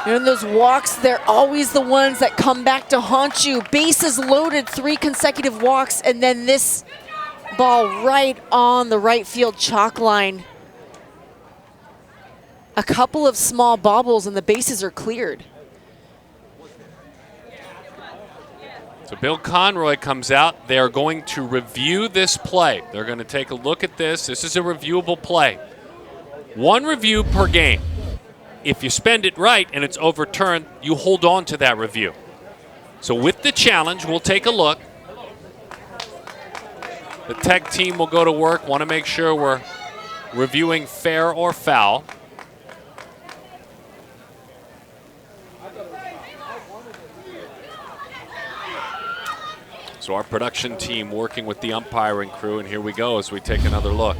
And those walks, they're always the ones that come back to haunt you. Bases loaded, 3 consecutive walks, and then this ball right on the right field chalk line. A couple of small bobbles and the bases are cleared. So Bill Conroy comes out. They are going to review this play. They're going to take a look at this. This is a reviewable play. 1 review per game. If you spend it right and it's overturned, you hold on to that review. So with the challenge, we'll take a look. The tech team will go to work, want to make sure we're reviewing fair or foul. So our production team working with the umpiring crew, and here we go as we take another look.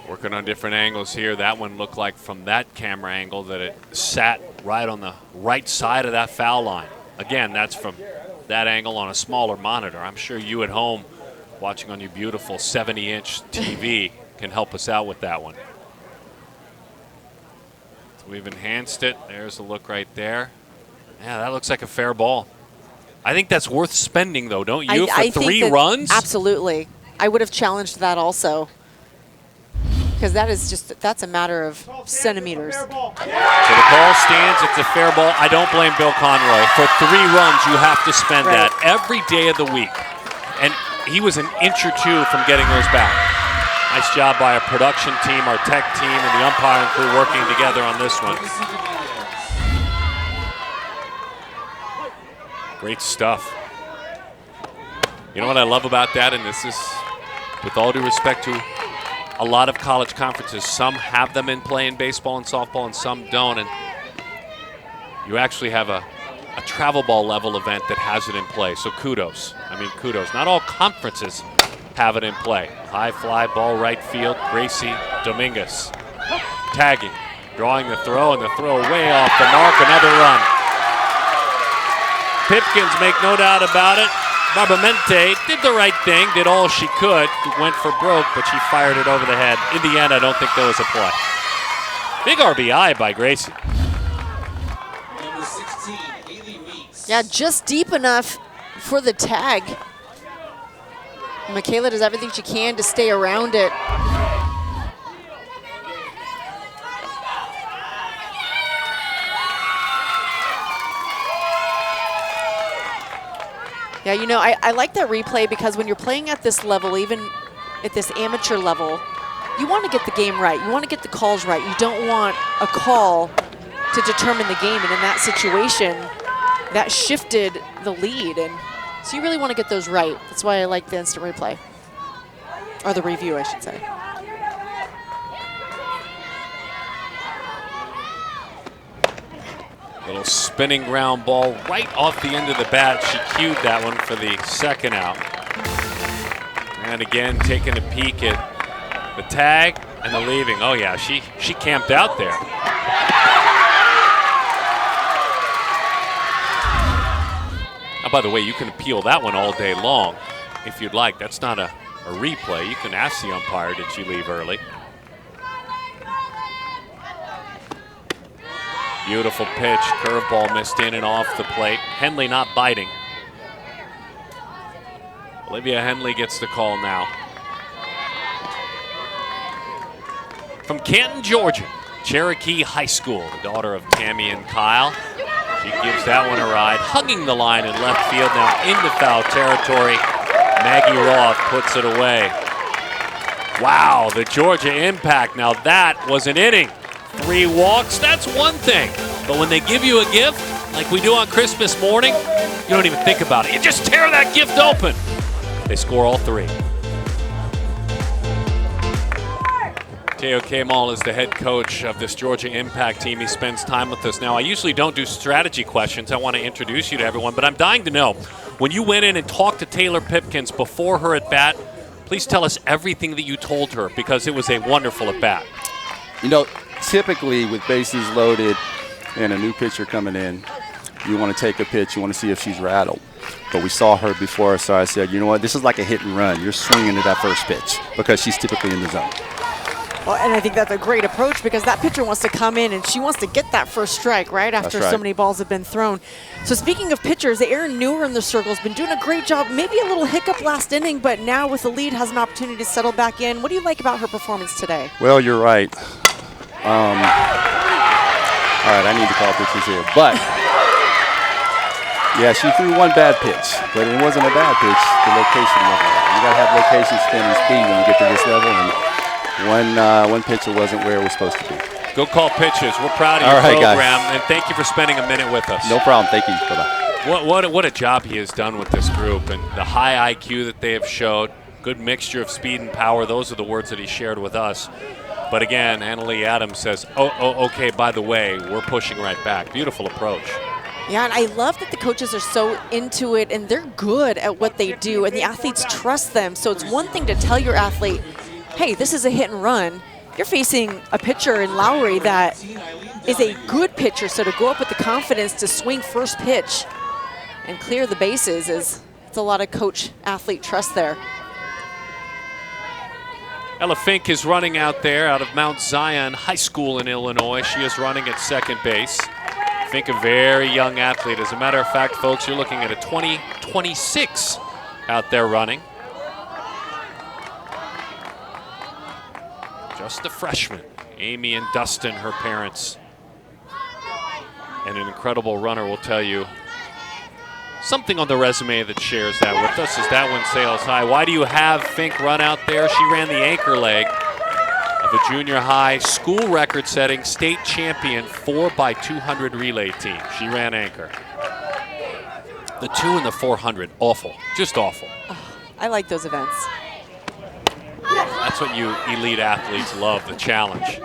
Working on different angles here. That one looked like from that camera angle that it sat right on the right side of that foul line. Again, that's from that angle on a smaller monitor. I'm sure you at home watching on your beautiful 70-inch TV can help us out with that one. So we've enhanced it. There's a look right there. Yeah, that looks like a fair ball. I think that's worth spending, though, don't you, for 3 runs? Absolutely. I would have challenged that also. Because that is just, that's a matter of centimeters. So the ball stands, it's a fair ball. I don't blame Bill Conroy. For 3 runs, you have to spend that every day of the week. And he was an inch or 2 from getting those back. Nice job by our production team, our tech team, and the umpiring crew working together on this one. Great stuff. You know what I love about that, and this is, with all due respect to a lot of college conferences, some have them in play in baseball and softball and some don't, and you actually have a travel ball level event that has it in play, so kudos. I mean, kudos. Not all conferences have it in play. High fly ball right field, Gracie Dominguez tagging, drawing the throw, and the throw way off the mark, another run. Pipkins, make no doubt about it. Barbamente did the right thing, did all she could, went for broke, but she fired it over the head. In the end, I don't think there was a play. Big RBI by Gracie. Number 16, Haley Weeks. Yeah, just deep enough for the tag. Michaela does everything she can to stay around it. Yeah, you know, I like that replay because when you're playing at this level, even at this amateur level, you want to get the game right. You want to get the calls right. You don't want a call to determine the game. And in that situation, that shifted the lead. And so you really want to get those right. That's why I like the instant replay. Or the review, I should say. Little spinning ground ball right off the end of the bat. She cued that one for the second out. And again, taking a peek at the tag and the leaving. Oh yeah, she camped out there. Oh, by the way, you can appeal that one all day long if you'd like. That's not a replay. You can ask the umpire, did she leave early? Beautiful pitch, curveball missed in and off the plate. Henley not biting. Olivia Henley gets the call now. From Canton, Georgia, Cherokee High School, the daughter of Tammy and Kyle. She gives that one a ride, hugging the line in left field, now into foul territory. Maggie Roth puts it away. Wow, the Georgia impact. Now that was an inning. 3 walks, that's one thing. But when they give you a gift, like we do on Christmas morning, you don't even think about it. You just tear that gift open. They score all 3. Teo Kamal is the head coach of this Georgia Impact team. He spends time with us now. I usually don't do strategy questions. I want to introduce you to everyone, but I'm dying to know, when you went in and talked to Taylor Pipkins before her at bat, please tell us everything that you told her, because it was a wonderful at bat. You know, typically with bases loaded and a new pitcher coming in, you want to take a pitch, you want to see if she's rattled. But we saw her before, so I said, you know what, this is like a hit and run. You're swinging to that first pitch because she's typically in the zone. Well, and I think that's a great approach, because that pitcher wants to come in and she wants to get that first strike right after so many balls have been thrown. So speaking of pitchers, Aaron Newer in the circle has been doing a great job. Maybe a little hiccup last inning, but now with the lead has an opportunity to settle back in. What do you like about her performance today? Well, you're right. All right, I need to call pitchers here. But, yeah, she threw one bad pitch, but it wasn't a bad pitch. The location wasn't right. You got to have location, spin, and speed when you get to this level. And one pitcher wasn't where it was supposed to be. Go call pitches. We're proud of your program, and thank you for spending a minute with us. No problem. Thank you. Bye-bye. What a job he has done with this group, and the high IQ that they have showed. Good mixture of speed and power. Those are the words that he shared with us. But again, Annalie Adams says, okay, by the way, we're pushing right back. Beautiful approach. Yeah, and I love that the coaches are so into it, and they're good at what they do, and the athletes trust them. So it's one thing to tell your athlete, hey, this is a hit and run. You're facing a pitcher in Lowry that is a good pitcher, so to go up with the confidence to swing first pitch and clear the bases it's a lot of coach-athlete trust there. Ella Fink is running out there out of Mount Zion High School in Illinois. She is running at second base. Fink, a very young athlete. As a matter of fact, folks, you're looking at a 2026 out there running. Just a freshman. Amy and Dustin, her parents. And an incredible runner, will tell you. Something on the resume that shares that with us is that one sails high. Why do you have Fink run out there? She ran the anchor leg of a junior high school record-setting state champion 4x200 relay team. She ran anchor. The 2 and the 400, awful, just awful. Oh, I like those events. That's what you elite athletes love, the challenge.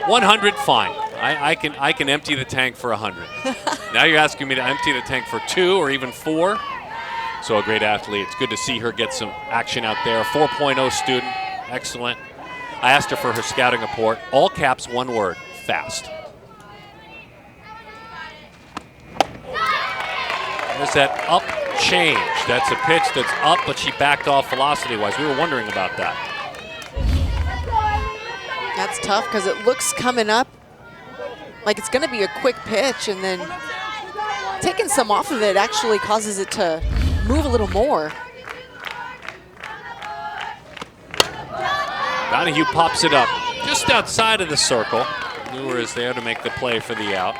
100, fine. I can empty the tank for 100. Now you're asking me to empty the tank for 2 or even 4. So a great athlete. It's good to see her get some action out there. A 4.0 student, excellent. I asked her for her scouting report. All caps, one word, fast. There's that up change. That's a pitch that's up, but she backed off velocity-wise. We were wondering about that. That's tough because it looks coming up like it's going to be a quick pitch, and then taking some off of it actually causes it to move a little more. Donahue pops it up just outside of the circle. Newer is there to make the play for the out.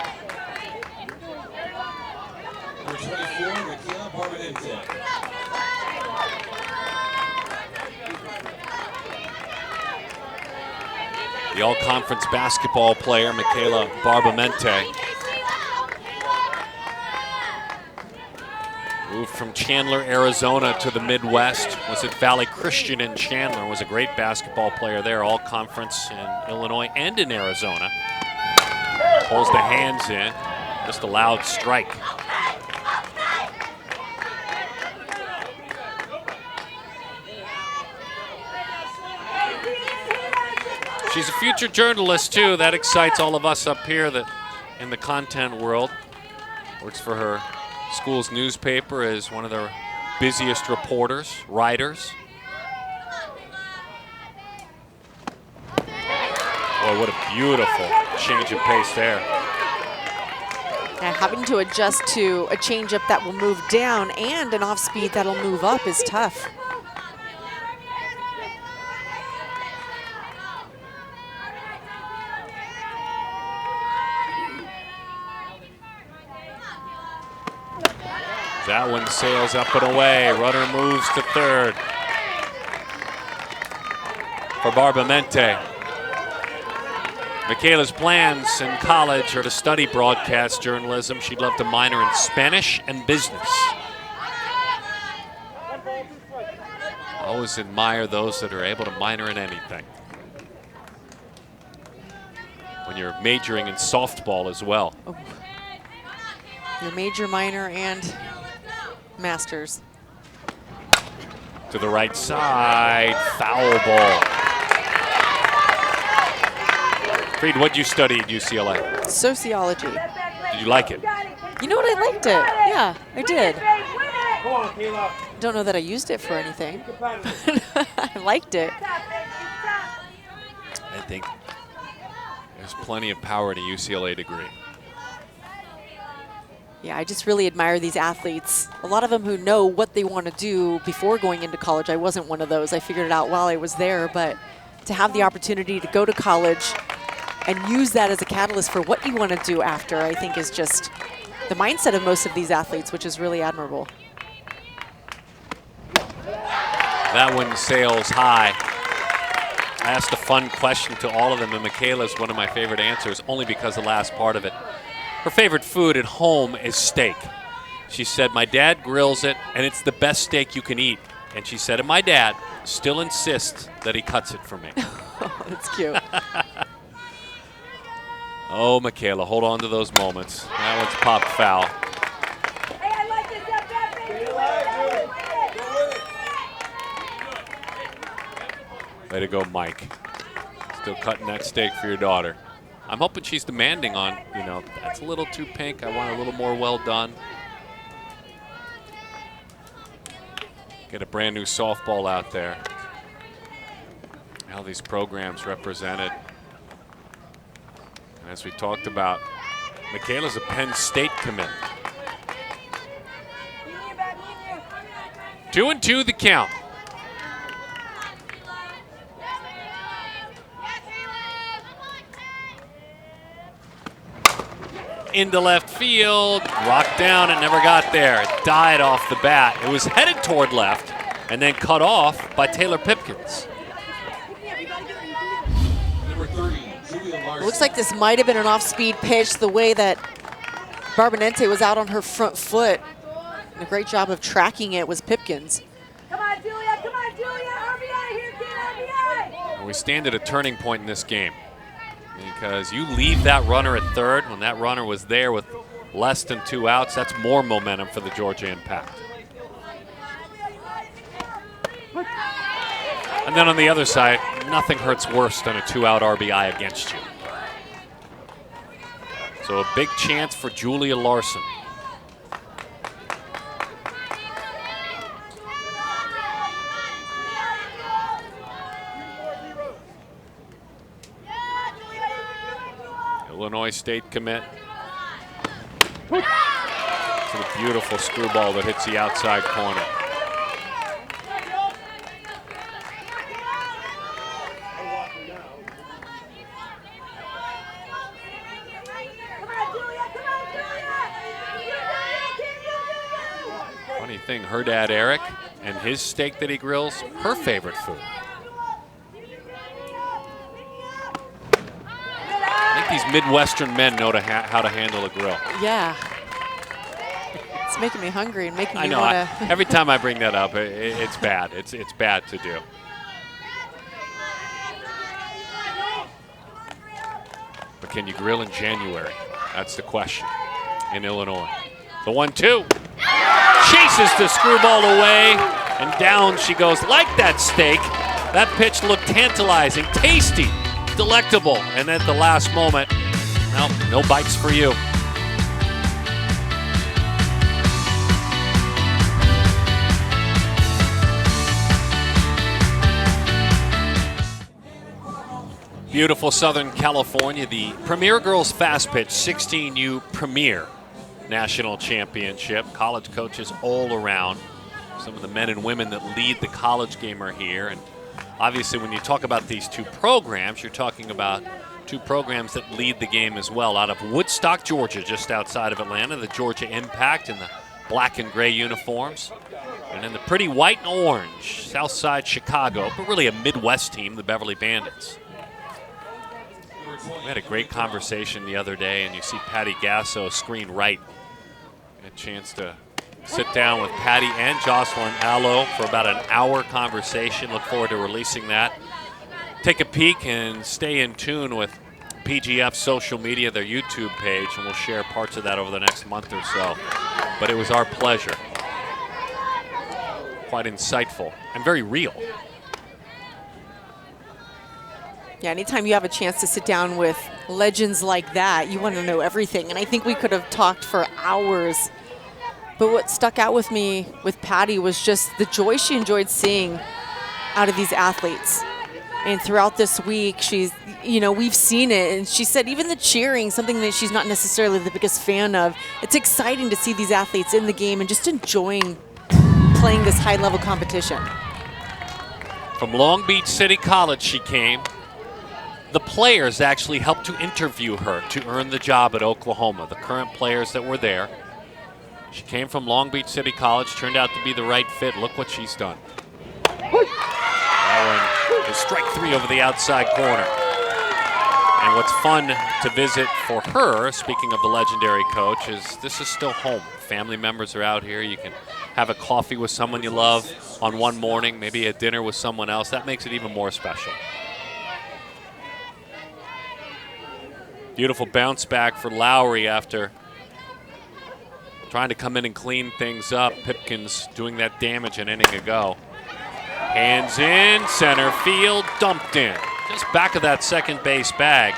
The all-conference basketball player, Michaela Barbamente. Moved from Chandler, Arizona to the Midwest. Was at Valley Christian in Chandler. Was a great basketball player there, all-conference in Illinois and in Arizona. Pulls the hands in. Just a loud strike. She's a future journalist, too. That excites all of us up here that in the content world. Works for her school's newspaper as one of their busiest reporters, writers. Boy, what a beautiful change of pace there. And having to adjust to a changeup that will move down and an off-speed that'll move up is tough. That one sails up and away. Runner moves to third. For Barbamente. Michaela's plans in college are to study broadcast journalism. She'd love to minor in Spanish and business. I always admire those that are able to minor in anything. When you're majoring in softball as well. Oh. Your major, minor, and masters. To the right side, foul ball. Freed, what'd you study at UCLA? Sociology. Did you like it? You know what, I liked it. Yeah, I did. Don't know that I used it for anything. I liked it. I think there's plenty of power in a UCLA degree. Yeah, I just really admire these athletes. A lot of them who know what they want to do before going into college. I wasn't one of those. I figured it out while I was there, but to have the opportunity to go to college and use that as a catalyst for what you want to do after, I think is just the mindset of most of these athletes, which is really admirable. That one sails high. I asked a fun question to all of them, and Michaela's one of my favorite answers, only because the last part of it. Her favorite food at home is steak. She said, my dad grills it, and it's the best steak you can eat. And she said, and my dad still insists that he cuts it for me. Oh, that's cute. Oh, Michaela, hold on to those moments. That one's popped foul. Hey, I like this up, baby. Way to go, Mike. Still cutting that steak for your daughter. I'm hoping she's demanding on, you know, that's a little too pink. I want a little more well done. Get a brand new softball out there. How these programs represented. And as we talked about, Michaela's a Penn State commit. 2-2 the count. Into left field, rocked down, it never got there. It died off the bat. It was headed toward left and then cut off by Taylor Pipkins. It looks like this might have been an off-speed pitch, the way that Barbamente was out on her front foot. And a great job of tracking it was Pipkins. Come on, Julia. Come on, Julia. RBI here, kid. RBI. And we stand at a turning point in this game, because you leave that runner at third when that runner was there with less than 2 outs. That's more momentum for the Georgia Impact. And then on the other side, nothing hurts worse than a 2-out RBI against you. So a big chance for Julia Larson. Illinois State commit. It's a beautiful screwball that hits the outside corner. Funny thing, her dad Eric and his steak that he grills, her favorite food. I think these Midwestern men know how to handle a grill. Yeah. It's making me hungry and making me I know. want to. Every time I bring that up, it's bad. It's bad to do. But can you grill in January? That's the question in Illinois. The 1-2. Chases the screwball away, and down she goes like that steak. That pitch looked tantalizing, tasty, delectable, and at the last moment, no bites for you. Beautiful Southern California, the Premier Girls Fast Pitch 16U Premier National Championship. College coaches all around. Some of the men and women that lead the college game are here. And obviously when you talk about these two programs, you're talking about two programs that lead the game as well. Out of Woodstock, Georgia, just outside of Atlanta, the Georgia Impact and the black and gray uniforms. And in the pretty white and orange, Southside Chicago, but really a Midwest team, the Beverly Bandits. We had a great conversation the other day, and you see Patty Gasso, screen right. A chance to sit down with Patty and Jocelyn Allo for about an hour conversation. Look forward to releasing that. Take a peek and stay in tune with PGF social media, their YouTube page, and we'll share parts of that over the next month or so. But it was our pleasure. Quite insightful and very real. Yeah, anytime you have a chance to sit down with legends like that, you want to know everything. And I think we could have talked for hours. But what stuck out with me with Patty was just the joy she enjoyed seeing out of these athletes. And throughout this week, she's, we've seen it. And she said even the cheering, something that she's not necessarily the biggest fan of, it's exciting to see these athletes in the game and just enjoying playing this high-level competition. From Long Beach City College she came. The players actually helped to interview her to earn the job at Oklahoma, the current players that were there. She came from Long Beach City College, turned out to be the right fit. Look what she's done. That one is strike 3 over the outside corner. And what's fun to visit for her, speaking of the legendary coach, is this is still home. Family members are out here. You can have a coffee with someone you love on one morning, maybe a dinner with someone else. That makes it even more special. Beautiful bounce back for Lowry after trying to come in and clean things up. Pipkins doing that damage an inning ago. Hands in, center field, dumped in. Just back of that second base bag.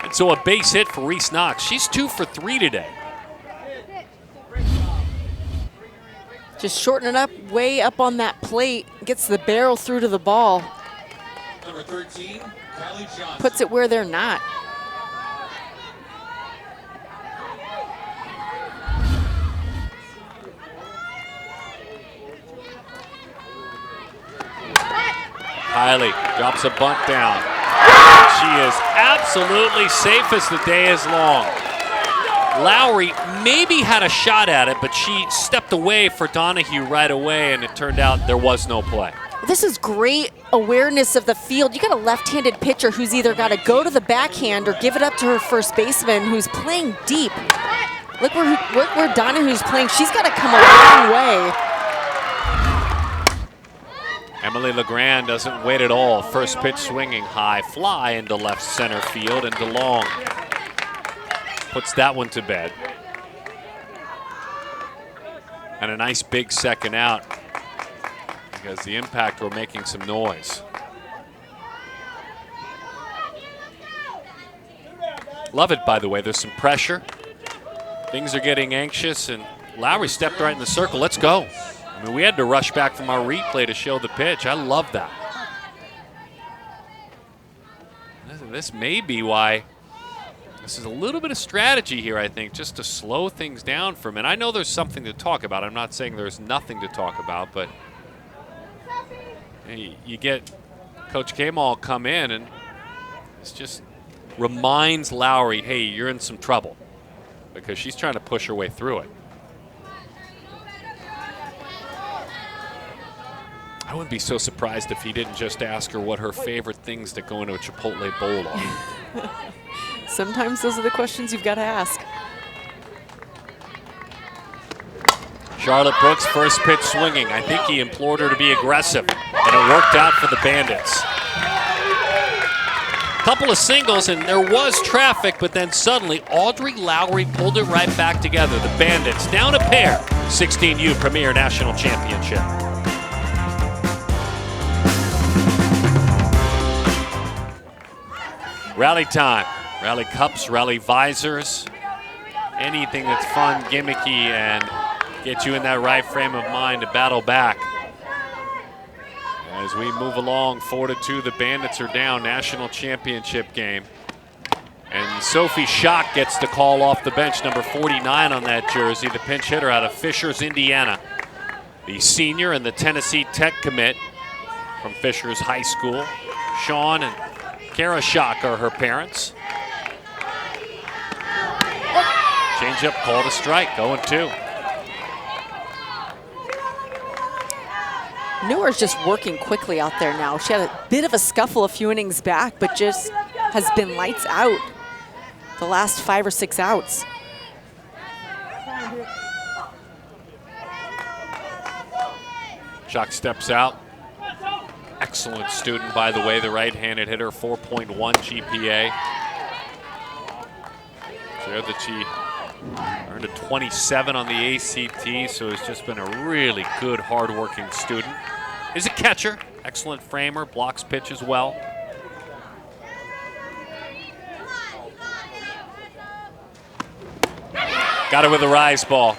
And so a base hit for Reese Knox. She's 2 for 3 today. Just shorten it up, way up on that plate, gets the barrel through to the ball. Number 13, Kylie Johnson. Puts it where they're not. Kylie drops a bunt down. She is absolutely safe as the day is long. Lowry maybe had a shot at it, but she stepped away for Donahue right away, and it turned out there was no play. This is great awareness of the field. You got a left-handed pitcher who's either got to go to the backhand or give it up to her first baseman who's playing deep. Look where Donahue's playing. She's got to come a long way. Emily LeGrand doesn't wait at all. First pitch swinging, high fly into left center field and DeLong puts that one to bed. And a nice big second out because the Impact were making some noise. Love it, by the way. There's some pressure. Things are getting anxious, and Lowry stepped right in the circle. Let's go. I mean, we had to rush back from our replay to show the pitch. I love that. This may be why this is a little bit of strategy here, I think, just to slow things down for a minute. I know there's something to talk about. I'm not saying there's nothing to talk about, but you get Coach Kamal come in, and it just reminds Lowry, hey, you're in some trouble, because she's trying to push her way through it. I wouldn't be so surprised if he didn't just ask her what her favorite things that go into a Chipotle bowl are. Sometimes those are the questions you've got to ask. Charlotte Brooks, first pitch swinging. I think he implored her to be aggressive, and it worked out for the Bandits. Couple of singles, and there was traffic, but then suddenly Audrey Lowry pulled it right back together. The Bandits down a pair. 16U Premier National Championship. Rally time. Rally cups, rally visors. Anything that's fun, gimmicky, and get you in that right frame of mind to battle back. As we move along, 4-2, the Bandits are down. National championship game. And Sophie Schock gets the call off the bench, number 49 on that jersey, the pinch hitter out of Fishers, Indiana. The senior and the Tennessee Tech commit from Fishers High School. Sean and Kara Schock are her parents. Change up, call to strike, 0-2. Newer's just working quickly out there now. She had a bit of a scuffle a few innings back, but just has been lights out the last 5 or 6 outs. Jock steps out. Excellent student, by the way, the right-handed hitter, 4.1 GPA. Showed that she earned a 27 on the ACT, so has just been a really good, hard-working student. Is a catcher, excellent framer, blocks pitch as well. Got her with a rise ball.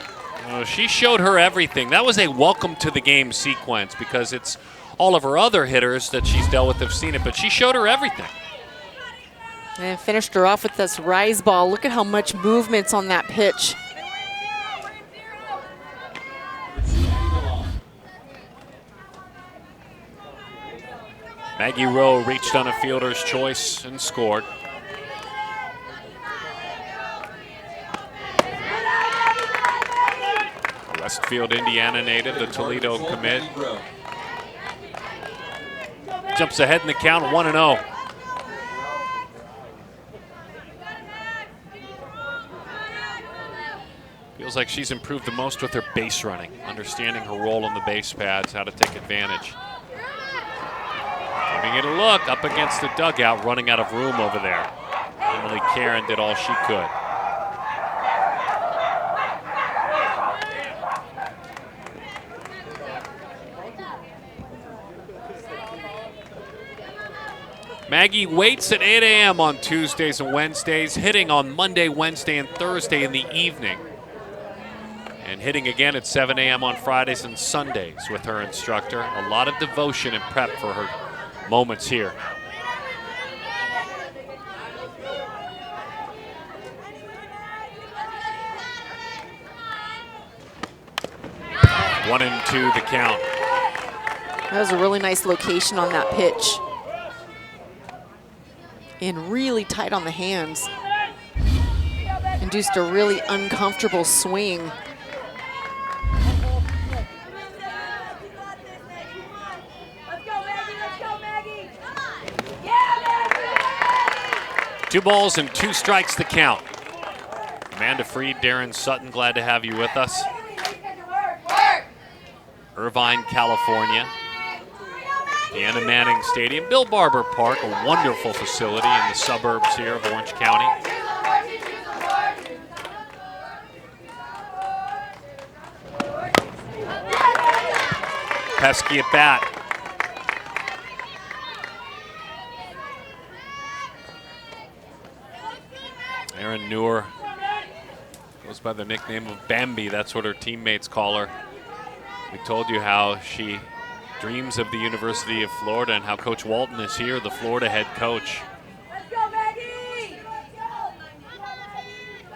She showed her everything. That was a welcome to the game sequence because it's all of her other hitters that she's dealt with have seen it, but she showed her everything. And finished her off with this rise ball. Look at how much movement's on that pitch. Maggie Rowe reached on a fielder's choice and scored. Westfield, Indiana native, the Toledo commit. Jumps ahead in the count, 1-0. Feels like she's improved the most with her base running, understanding her role on the base pads, how to take advantage. Giving it a look up against the dugout, running out of room over there. Emily Karen did all she could. Maggie waits at 8 a.m. on Tuesdays and Wednesdays, hitting on Monday, Wednesday, and Thursday in the evening. And hitting again at 7 a.m. on Fridays and Sundays with her instructor. A lot of devotion and prep for her moments here. One and two the count. That was a really nice location on that pitch. And really tight on the hands. Induced a really uncomfortable swing. Two balls and 2 strikes the count. Amanda Freed, Darren Sutton, glad to have you with us. Irvine, California. The Anna Manning Stadium, Bill Barber Park, a wonderful facility in the suburbs here of Orange County. Pesky at bat. Erin Newer goes by the nickname of Bambi. That's what her teammates call her. We told you how she dreams of the University of Florida and how Coach Walton is here, the Florida head coach.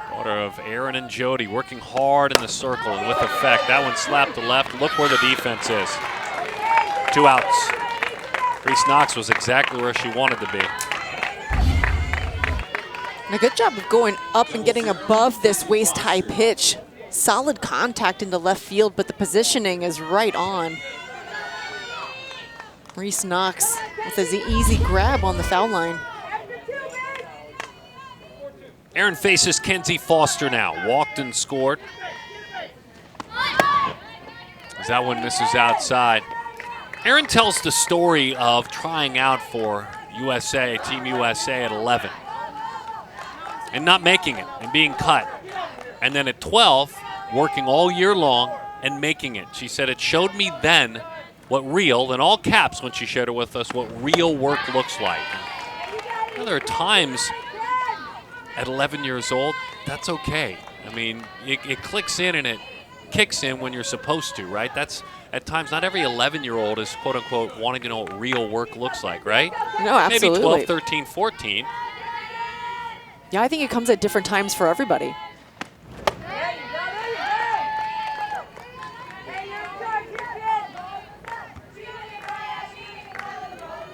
Daughter of Aaron and Jody, working hard in the circle and with effect. That one slapped to left. Look where the defense is. 2 outs. Reese Knox was exactly where she wanted to be. And a good job of going up and getting above this waist-high pitch. Solid contact into left field, but the positioning is right on. Reese Knox with an easy grab on the foul line. Aaron faces Kenzie Foster now. Walked and scored. As that one misses outside. Aaron tells the story of trying out for USA, Team USA at 11. And not making it and being cut. And then at 12, working all year long and making it. She said it showed me then what real, in all caps when she shared it with us, what real work looks like. You know, there are times at 11 years old, that's okay. I mean, it clicks in and it kicks in when you're supposed to, right? That's, at times, not every 11-year-old is, quote-unquote, wanting to know what real work looks like, right? No, absolutely. Maybe 12, 13, 14. Yeah, I think it comes at different times for everybody.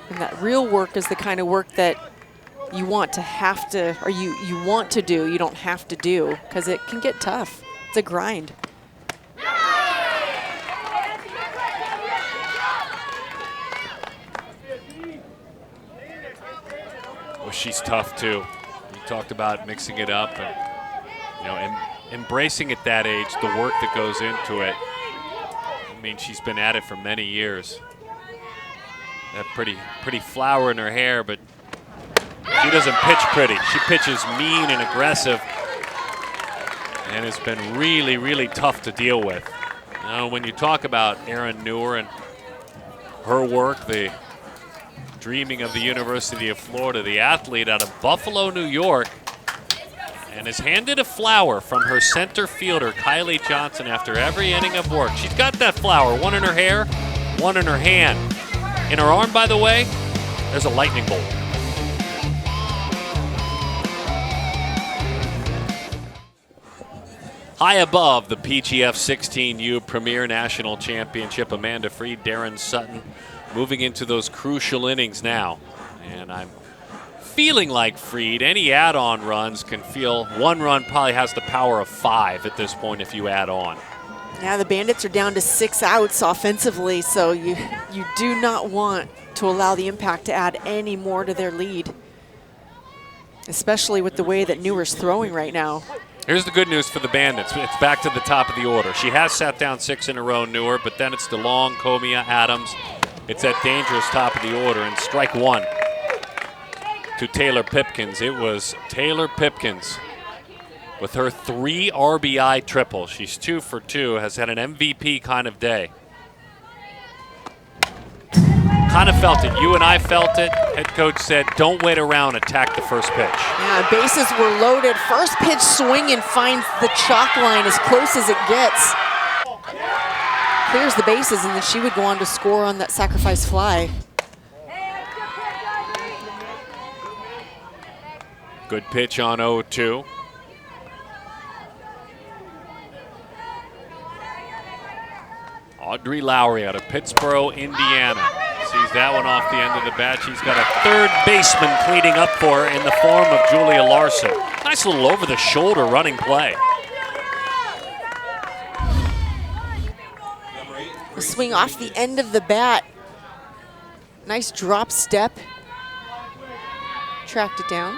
And that real work is the kind of work that you want to have to, or you want to do, you don't have to do, because it can get tough. It's a grind. Well, she's tough too. You talked about mixing it up and, embracing at that age the work that goes into it. I mean, she's been at it for many years. That pretty flower in her hair, but she doesn't pitch pretty. She pitches mean and aggressive, and it's been really, really tough to deal with. Now, when you talk about Erin Newer and her work, the dreaming of the University of Florida, the athlete out of Buffalo, New York, and is handed a flower from her center fielder, Kylie Johnson, after every inning of work. She's got that flower, one in her hair, one in her hand. In her arm, by the way, there's a lightning bolt. High above the PGF 16U Premier National Championship, Amanda Freed, Darren Sutton moving into those crucial innings now. And I'm feeling like Freed, any add-on runs can feel, one run probably has the power of 5 at this point if you add on. Yeah, the Bandits are down to 6 outs offensively, so you do not want to allow the Impact to add any more to their lead, especially with the way that Newer's throwing right now. Here's the good news for the Bandits. It's back to the top of the order. She has sat down 6 in a row, Newer, but then it's DeLong, Comia, Adams. It's that dangerous top of the order, and strike one to Taylor Pipkins. It was Taylor Pipkins with her 3 RBI triple. She's 2 for 2, has had an MVP kind of day. Kind of felt it. You and I felt it. Head coach said, don't wait around, attack the first pitch. Yeah, bases were loaded. First pitch swing and finds the chalk line as close as it gets. Clears the bases, and then she would go on to score on that sacrifice fly. Good pitch on 0-2. Audrey Lowry out of Pittsboro, Indiana. Sees that one off the end of the bat. She's got a third baseman cleaning up for her in the form of Julia Larson. Nice little over-the-shoulder running play. A swing off the end of the bat. Nice drop step. Tracked it down.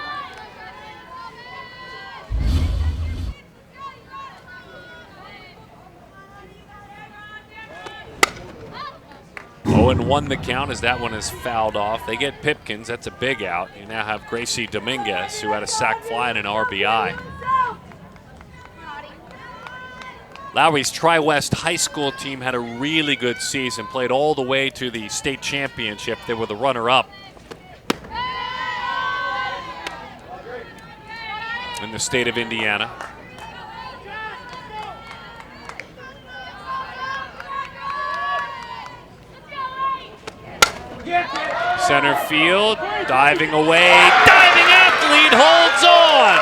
And 1 the count as that one is fouled off. They get Pipkins. That's a big out. You now have Gracie Dominguez, who had a sac fly and an RBI. Lowry's Tri-West High School team had a really good season, played all the way to the state championship. They were the runner-up in the state of Indiana. Center field, diving away, diving athlete holds on.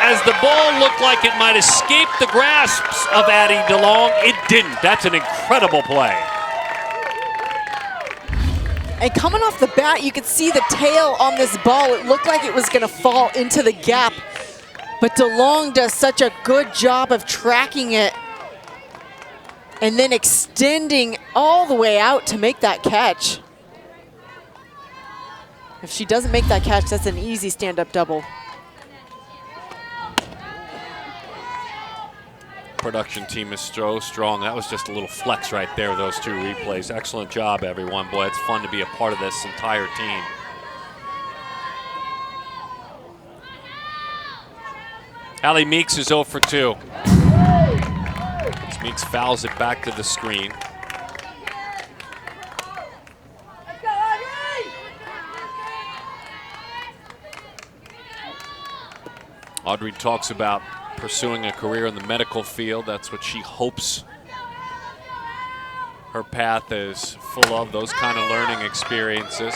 As the ball looked like it might escape the grasps of Addie DeLong, it didn't. That's an incredible play. And coming off the bat, you could see the tail on this ball. It looked like it was going to fall into the gap. But DeLong does such a good job of tracking it and then extending all the way out to make that catch. If she doesn't make that catch, that's an easy stand-up double. Production team is so strong. That was just a little flex right there, those 2 replays. Excellent job, everyone. Boy, it's fun to be a part of this entire team. Allie Meeks is 0 for 2. Meeks fouls it back to the screen. Audrey talks about pursuing a career in the medical field. That's what she hopes her path is full of, those kind of learning experiences.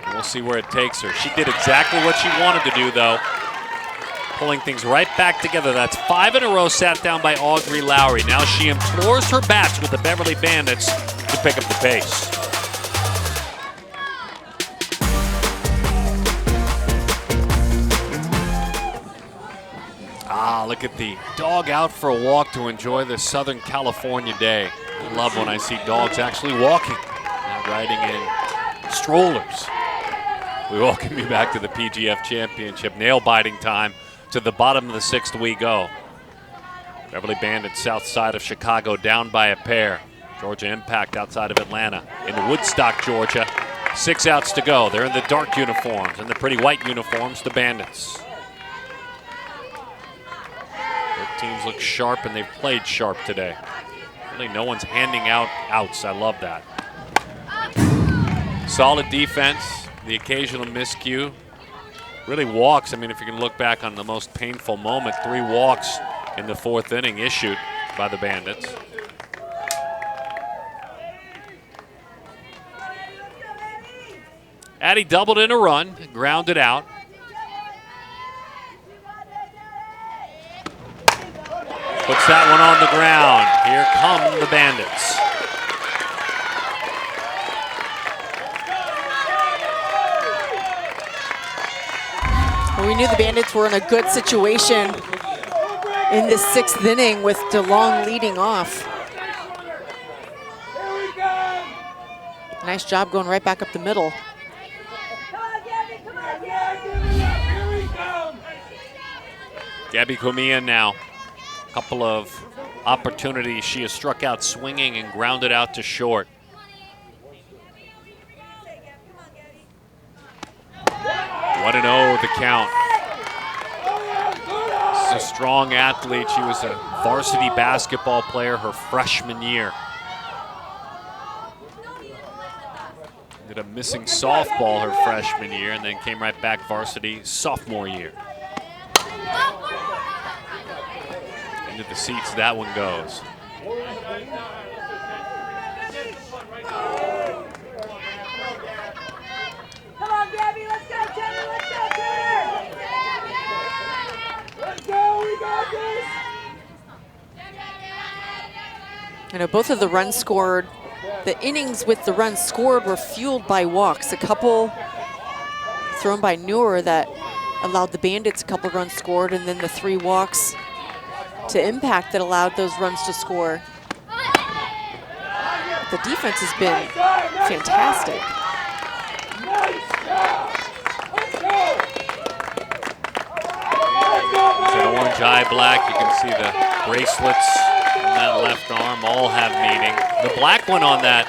And we'll see where it takes her. She did exactly what she wanted to do, though. Pulling things right back together. That's 5 in a row sat down by Audrey Lowry. Now she implores her bats with the Beverly Bandits to pick up the pace. Look at the dog out for a walk to enjoy this Southern California day. I love when I see dogs actually walking, not riding in strollers. We welcome you back to the PGF Championship. Nail-biting time. To the bottom of the 6th we go. Beverly Bandits south side of Chicago down by a pair. Georgia Impact outside of Atlanta in Woodstock, Georgia. 6 outs to go. They're in the dark uniforms and the pretty white uniforms, the Bandits. Both teams look sharp and they've played sharp today. Really no one's handing out outs. I love that. Solid defense, the occasional miscue. Really walks. I mean, if you can look back on the most painful moment, 3 walks in the 4th inning issued by the Bandits. Addie doubled in a run, grounded out. Puts that one on the ground. Here come the Bandits. We knew the Bandits were in a good situation in the 6th inning with DeLong leading off. Nice job going right back up the middle. Gabby Comilla now. A couple of opportunities. She has struck out swinging and grounded out to short. 1-0 the count. She's a strong athlete. She was a varsity basketball player her freshman year. Ended up missing softball her freshman year and then came right back varsity sophomore year. Into the seats that one goes. Come on, Gabby, let's go, Jenny, let's go, Jenny! Let's go, we got this! You know, both of the runs scored, the innings with the runs scored were fueled by walks. A couple thrown by Newer that allowed the Bandits a couple runs scored, and then the 3 walks to Impact that allowed those runs to score. The defense has been fantastic. It's an orange eye black. You can see the bracelets on that left arm all have meaning. The black one on that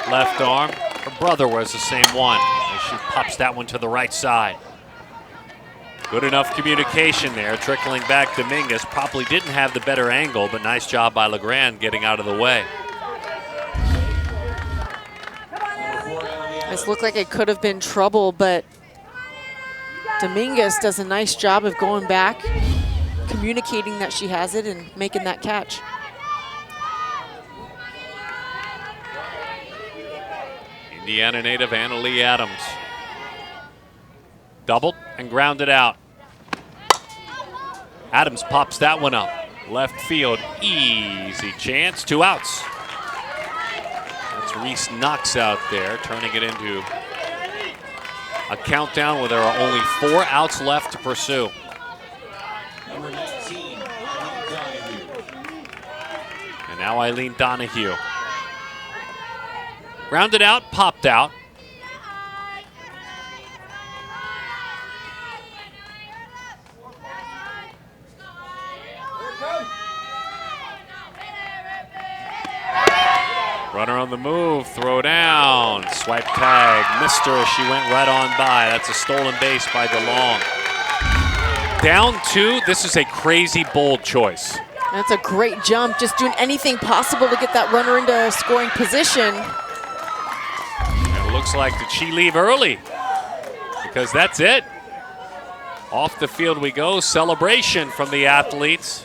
left arm, her brother wears the same one. And she pops that one to the right side. Good enough communication there, trickling back. Dominguez probably didn't have the better angle, but nice job by LeGrand getting out of the way. This looked like it could have been trouble, but Dominguez does a nice job of going back, communicating that she has it, and making that catch. Indiana native Anna Lee Adams. Doubled and grounded out. Adams pops that one up. Left field, easy chance, 2 outs. That's Reese Knox out there, turning it into a countdown where there are only 4 outs left to pursue. Number 19, Donahue. And now Eileen Donahue. Grounded out, popped out. Runner on the move, throw down, swipe tag, missed her as she went right on by. That's a stolen base by DeLong. Down 2, this is a crazy bold choice. That's a great jump, just doing anything possible to get that runner into scoring position. And it looks like, did she leave early? Because that's it. Off the field we go, celebration from the athletes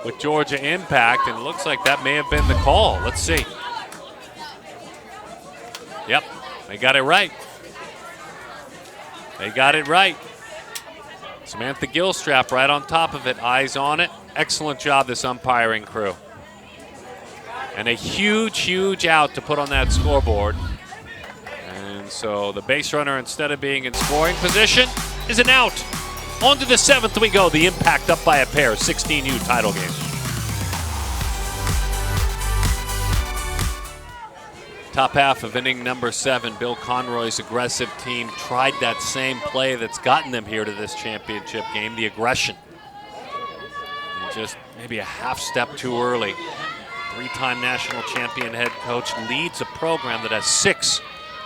with Georgia Impact, and it looks like that may have been the call. Let's see. Yep, they got it right. They got it right. Samantha Gilstrap right on top of it, eyes on it. Excellent job, this umpiring crew. And a huge, huge out to put on that scoreboard. And so the base runner, instead of being in scoring position, is an out. On to the 7th we go. The Impact up by a pair, 16U title game. Top half of inning number 7, Bill Conroy's aggressive team tried that same play that's gotten them here to this championship game, the aggression. And just maybe a half step too early. 3-time national champion head coach leads a program that has 6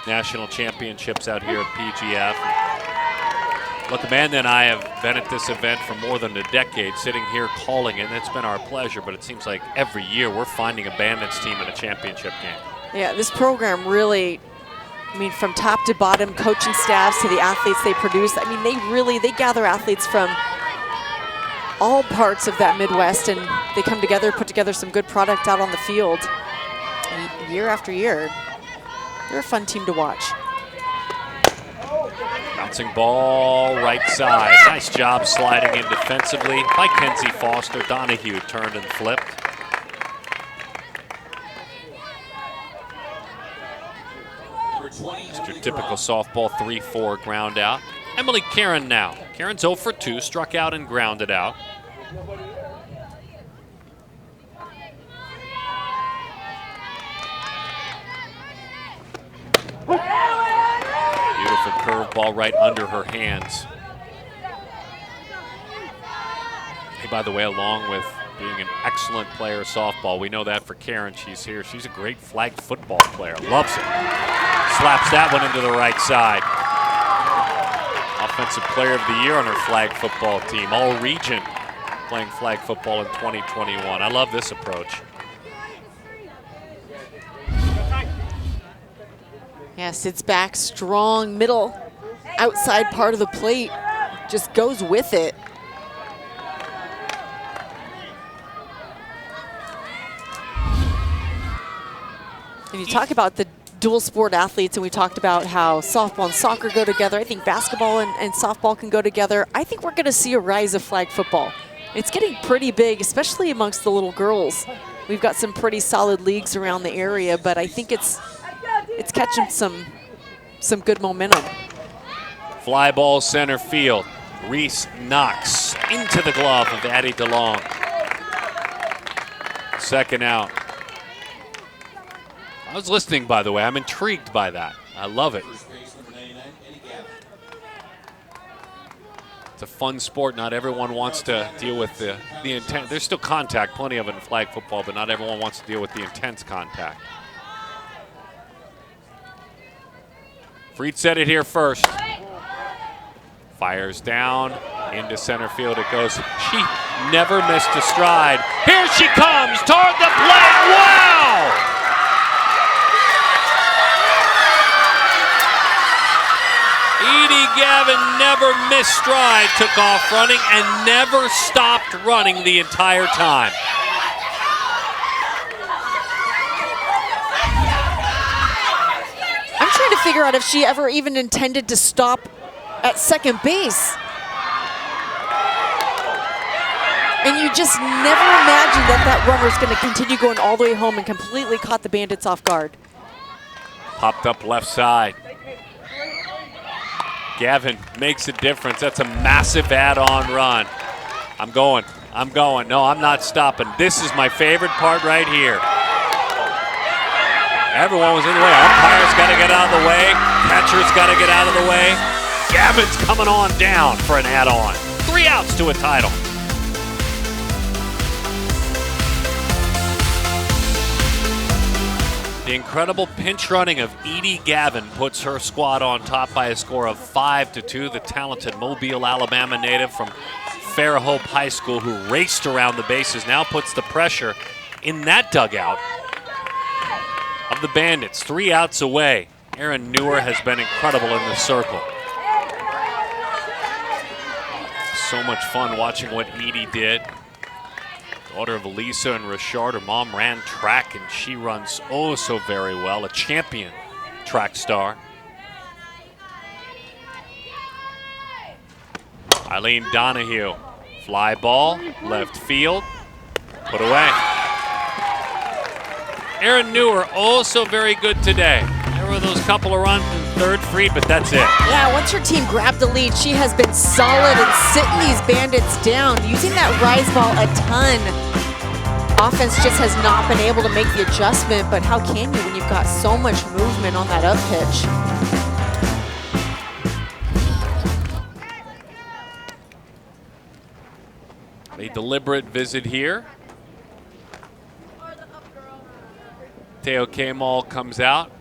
national championships out here at PGF. Look, Amanda and I have been at this event for more than a decade, sitting here calling it, and it's been our pleasure, but it seems like every year we're finding a Bandits team in a championship game. Yeah, this program really, I mean, from top to bottom, coaching staffs to the athletes they produce, I mean, they gather athletes from all parts of that Midwest, and they come together, put together some good product out on the field year after year. They're a fun team to watch. Bouncing ball right side. Nice job sliding in defensively by Kenzie Foster. Donahue turned and flipped. Just your typical softball 3-4 ground out. Emily Karen now. Karen's 0 for 2, struck out and grounded out. Beautiful curveball right under her hands. Hey, by the way, along with being an excellent player of softball, we know that for Karen. She's here. She's a great flag football player. Loves it. Slaps that one into the right side. Offensive Player of the Year on her flag football team. All region playing flag football in 2021. I love this approach. Yeah, sits back, strong middle, outside part of the plate, just goes with it. And you talk about the dual sport athletes, and we talked about how softball and soccer go together. I think basketball and softball can go together. I think we're going to see a rise of flag football. It's getting pretty big, especially amongst the little girls. We've got some pretty solid leagues around the area, but I think it's catching some good momentum. Fly ball center field. Reese knocks into the glove of Addie DeLong. Second out. I was listening, by the way. I'm intrigued by that. I love it. It's a fun sport. Not everyone wants to deal with the intent. There's still contact, plenty of it in flag football, but not everyone wants to deal with the intense contact. Freed set it here first. Fires down into center field it goes. She never missed a stride. Here she comes toward the plate. Wow! Edie Gavin never missed stride, took off running, and never stopped running the entire time. I'm trying to figure out if she ever even intended to stop at second base. And you just never imagined that that runner's going to continue going all the way home and completely caught the Bandits off guard. Popped up left side. Gavin makes a difference. That's a massive add-on run. I'm going. No, I'm not stopping. This is my favorite part right here. Everyone was in the way. Umpire's got to get out of the way. Catcher's got to get out of the way. Gavin's coming on down for an add-on. 3 outs to a title. The incredible pinch running of Edie Gavin puts her squad on top by a score of 5-2. The talented Mobile, Alabama native from Fairhope High School, who raced around the bases, now puts the pressure in that dugout of the Bandits. 3 outs away. Aaron Newer has been incredible in the circle. So much fun watching what Edie did. Daughter of Elisa and Richard, her mom ran track and she runs oh so very well, a champion track star. Eileen Donahue, fly ball, left field, put away. Aaron Newer, oh so very good today. There were those couple of runs in third, Freed, but that's it. Yeah, once her team grabbed the lead, she has been solid and sitting these Bandits down, using that rise ball a ton offense just has not been able to make the adjustment, but how can you when you've got so much movement on that up pitch? A deliberate visit here. Teo Kamal comes out.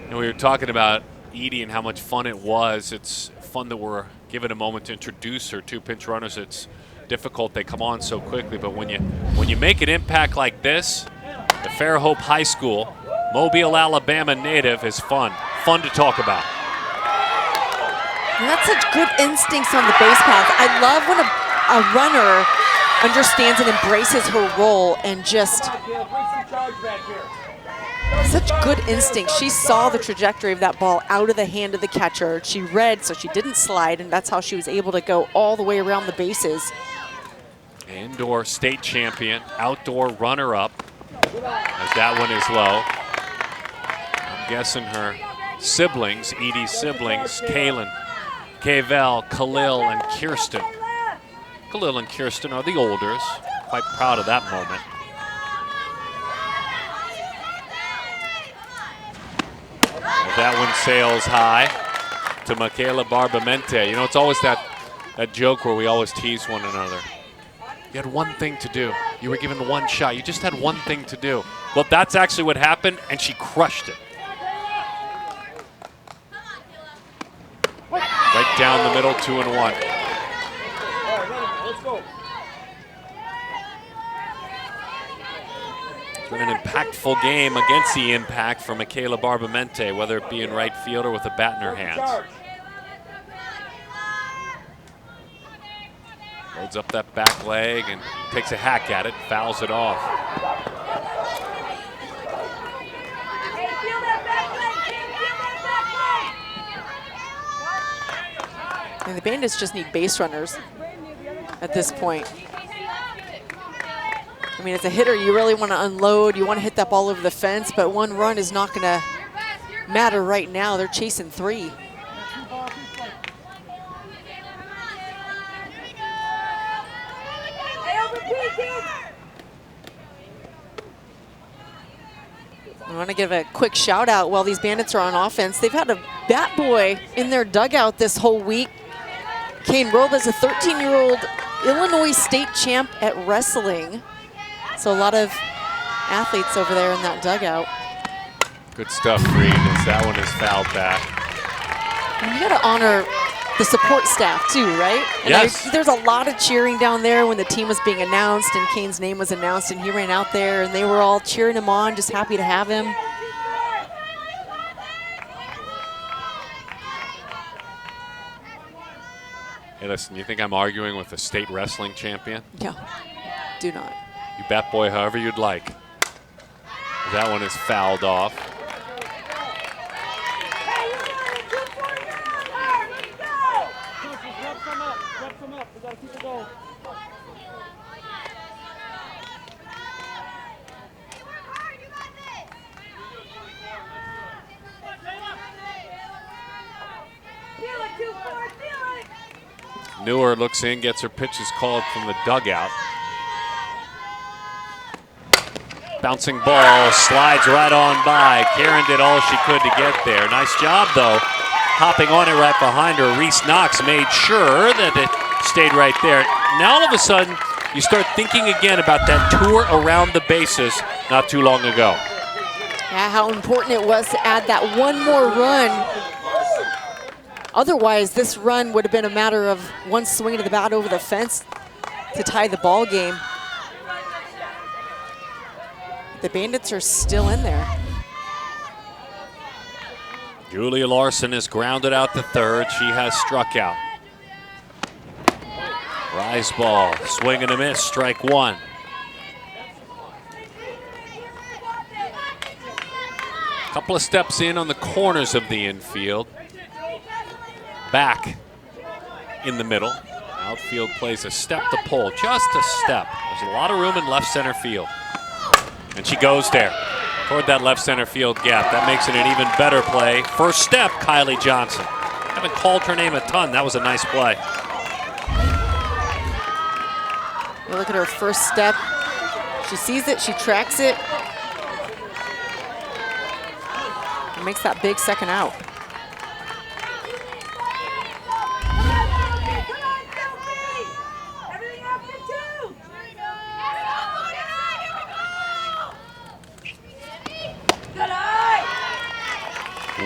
And we were talking about Edie and how much fun it was. It's fun that we're given a moment to introduce her two pinch runners. It's difficult, they come on so quickly, but when you make an impact like this, the Fairhope High School, Mobile, Alabama native is fun to talk about. And that's such good instincts on the base path. I love when a runner understands and embraces her role and just such good instincts. She saw the trajectory of that ball out of the hand of the catcher. She read, so she didn't slide, and that's how she was able to go all the way around the bases. Indoor state champion, outdoor runner-up, as that one is low. I'm guessing her siblings, Edie's siblings, Kaylin, Kavel, Khalil, and Kirsten. Khalil and Kirsten are the olders. Quite proud of that moment. That one sails high to Michaela Barbamente. You know, it's always that joke where we always tease one another. You had one thing to do. You were given one shot. You just had one thing to do. Well, that's actually what happened, and she crushed it. Right down the middle, 2-1. It's been an impactful game against the Impact for Michaela Barbamente, whether it be in right field or with a bat in her hands. Loads up that back leg and takes a hack at it, fouls it off. And the Bandits just need base runners at this point. I mean, as a hitter, you really want to unload. You want to hit that ball over the fence, but one run is not going to matter right now. They're chasing 3. I want to give a quick shout out while these Bandits are on offense. They've had a bat boy in their dugout this whole week. Kane Robles, a 13-year-old Illinois state champ at wrestling. So a lot of athletes over there in that dugout. Good stuff, Reed, as that one is fouled back. And you got to honor the support staff too, right? And yes. There's a lot of cheering down there when the team was being announced and Kane's name was announced, and he ran out there and they were all cheering him on, just happy to have him. Hey, listen, you think I'm arguing with a state wrestling champion? No, do not. You bat boy however you'd like. That one is fouled off. Newer looks in, gets her pitches called from the dugout. Bouncing ball, slides right on by. Karen did all she could to get there. Nice job, though, hopping on it right behind her. Reese Knox made sure that it stayed right there. Now all of a sudden, you start thinking again about that tour around the bases not too long ago. Yeah, how important it was to add that one more run. Otherwise, this run would have been a matter of one swing to the bat over the fence to tie the ball game. The Bandits are still in there. Julia Larson is grounded out to third. She has struck out. Rise ball, swing and a miss, strike one. Couple of steps in on the corners of the infield. Back in the middle. Outfield plays a step to pull, just a step. There's a lot of room in left center field. And she goes there toward that left center field gap. That makes it an even better play. First step, Kylie Johnson. Haven't called her name a ton. That was a nice play. You look at her first step. She sees it, she tracks it. And makes that big second out. Everything after 2.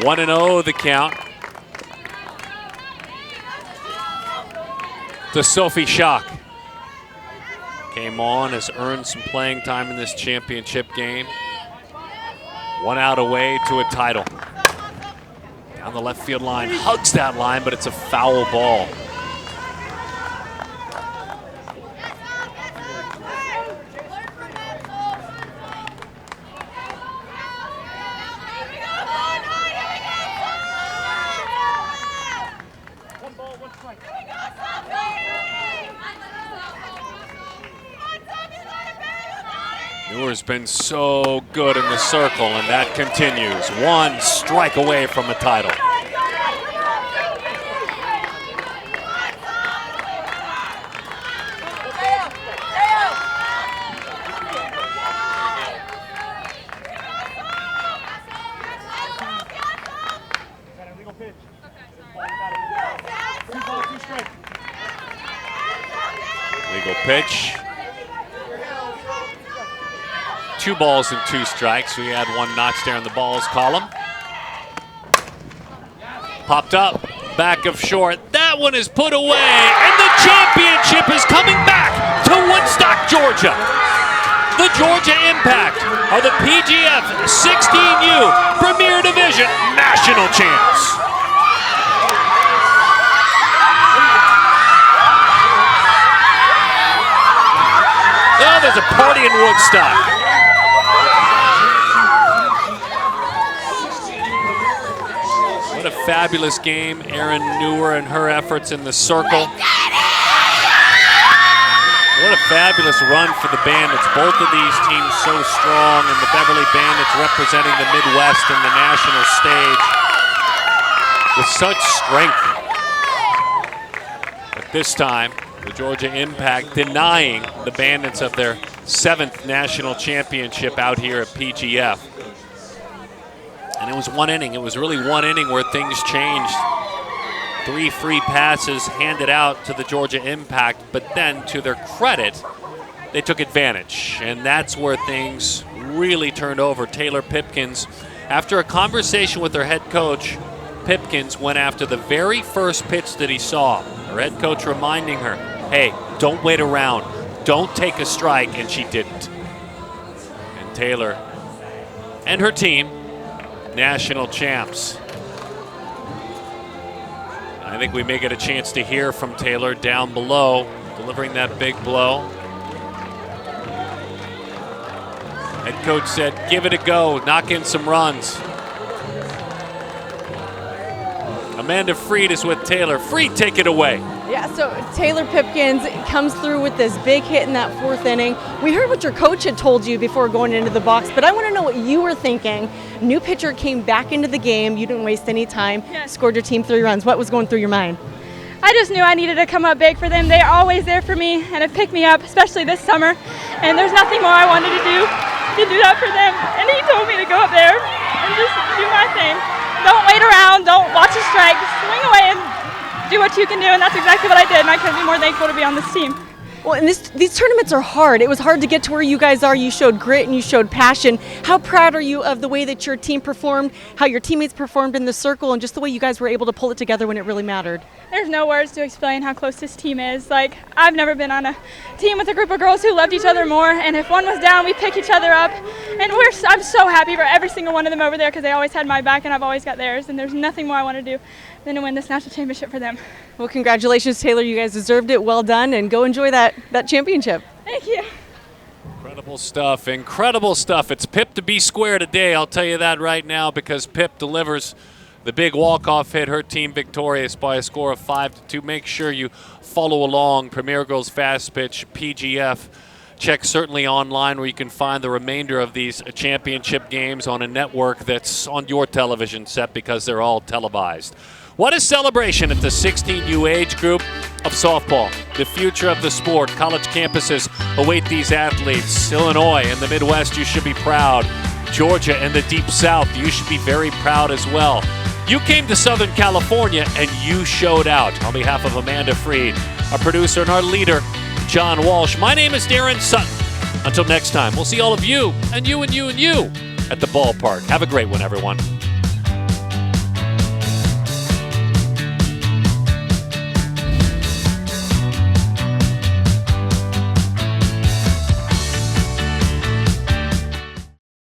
1-0 the count to Sophie Schock. Came on, has earned some playing time in this championship game. 1 out away to a title. Down the left field line, hugs that line, but it's a foul ball. Newer's been so good in the circle, and that continues. 1 strike away from a title. Legal pitch. 2 balls and 2 strikes. We had 1 notch there in the balls column. Popped up, back of short. That one is put away, and the championship is coming back to Woodstock, Georgia. The Georgia Impact are the PGF 16U Premier Division national champs. Oh, there's a party in Woodstock. What a fabulous game, Erin Newer and her efforts in the circle. What a fabulous run for the Bandits. Both of these teams so strong, and the Beverly Bandits representing the Midwest and the national stage with such strength. But this time, the Georgia Impact denying the Bandits of their 7th national championship out here at PGF. And it was 1 inning. It was really 1 inning where things changed. 3 free passes handed out to the Georgia Impact, but then to their credit, they took advantage. And that's where things really turned over. Taylor Pipkins, after a conversation with her head coach, Pipkins went after the very first pitch that he saw. Her head coach reminding her, hey, don't wait around. Don't take a strike, and she didn't. And Taylor and her team, national champs. I think we may get a chance to hear from Taylor down below, delivering that big blow. Head coach said, give it a go, knock in some runs. Amanda Freed is with Taylor. Freed, take it away. Yeah, so Taylor Pipkins comes through with this big hit in that 4th inning. We heard what your coach had told you before going into the box, but I want to know what you were thinking. New pitcher came back into the game. You didn't waste any time. Yes. Scored your team 3 runs. What was going through your mind? I just knew I needed to come up big for them. They're always there for me and have picked me up, especially this summer. And there's nothing more I wanted to do that for them. And he told me to go up there and just do my thing. Don't wait around. Don't watch a strike. Swing away and do what you can do. And that's exactly what I did. And I couldn't be more thankful to be on this team. Well, and these tournaments are hard. It was hard to get to where you guys are. You showed grit and you showed passion. How proud are you of the way that your team performed, how your teammates performed in the circle, and just the way you guys were able to pull it together when it really mattered? There's no words to explain how close this team is. Like, I've never been on a team with a group of girls who loved each other more, and if one was down, we pick each other up. And I'm so happy for every single one of them over there because they always had my back and I've always got theirs, and there's nothing more I want to do than to win this national championship for them. Well, congratulations, Taylor. You guys deserved it. Well done, and go enjoy that championship. Thank you. Incredible stuff, incredible stuff. It's Pip to be square today, I'll tell you that right now, because Pip delivers the big walk-off hit, her team victorious by a score of 5-2. Make sure you follow along Premier Girls Fast Pitch, PGF. Check certainly online where you can find the remainder of these championship games on a network that's on your television set because they're all televised. What a celebration at the 16U age group. of softball, the future of the sport. College campuses await these athletes. Illinois and the Midwest, you should be proud. Georgia and the Deep South, you should be very proud as well. You came to Southern California and you showed out. On behalf of Amanda Freed, our producer and our leader, John Walsh, my name is Darren Sutton. Until next time, we'll see all of you and you and you and you at the ballpark. Have a great one, everyone.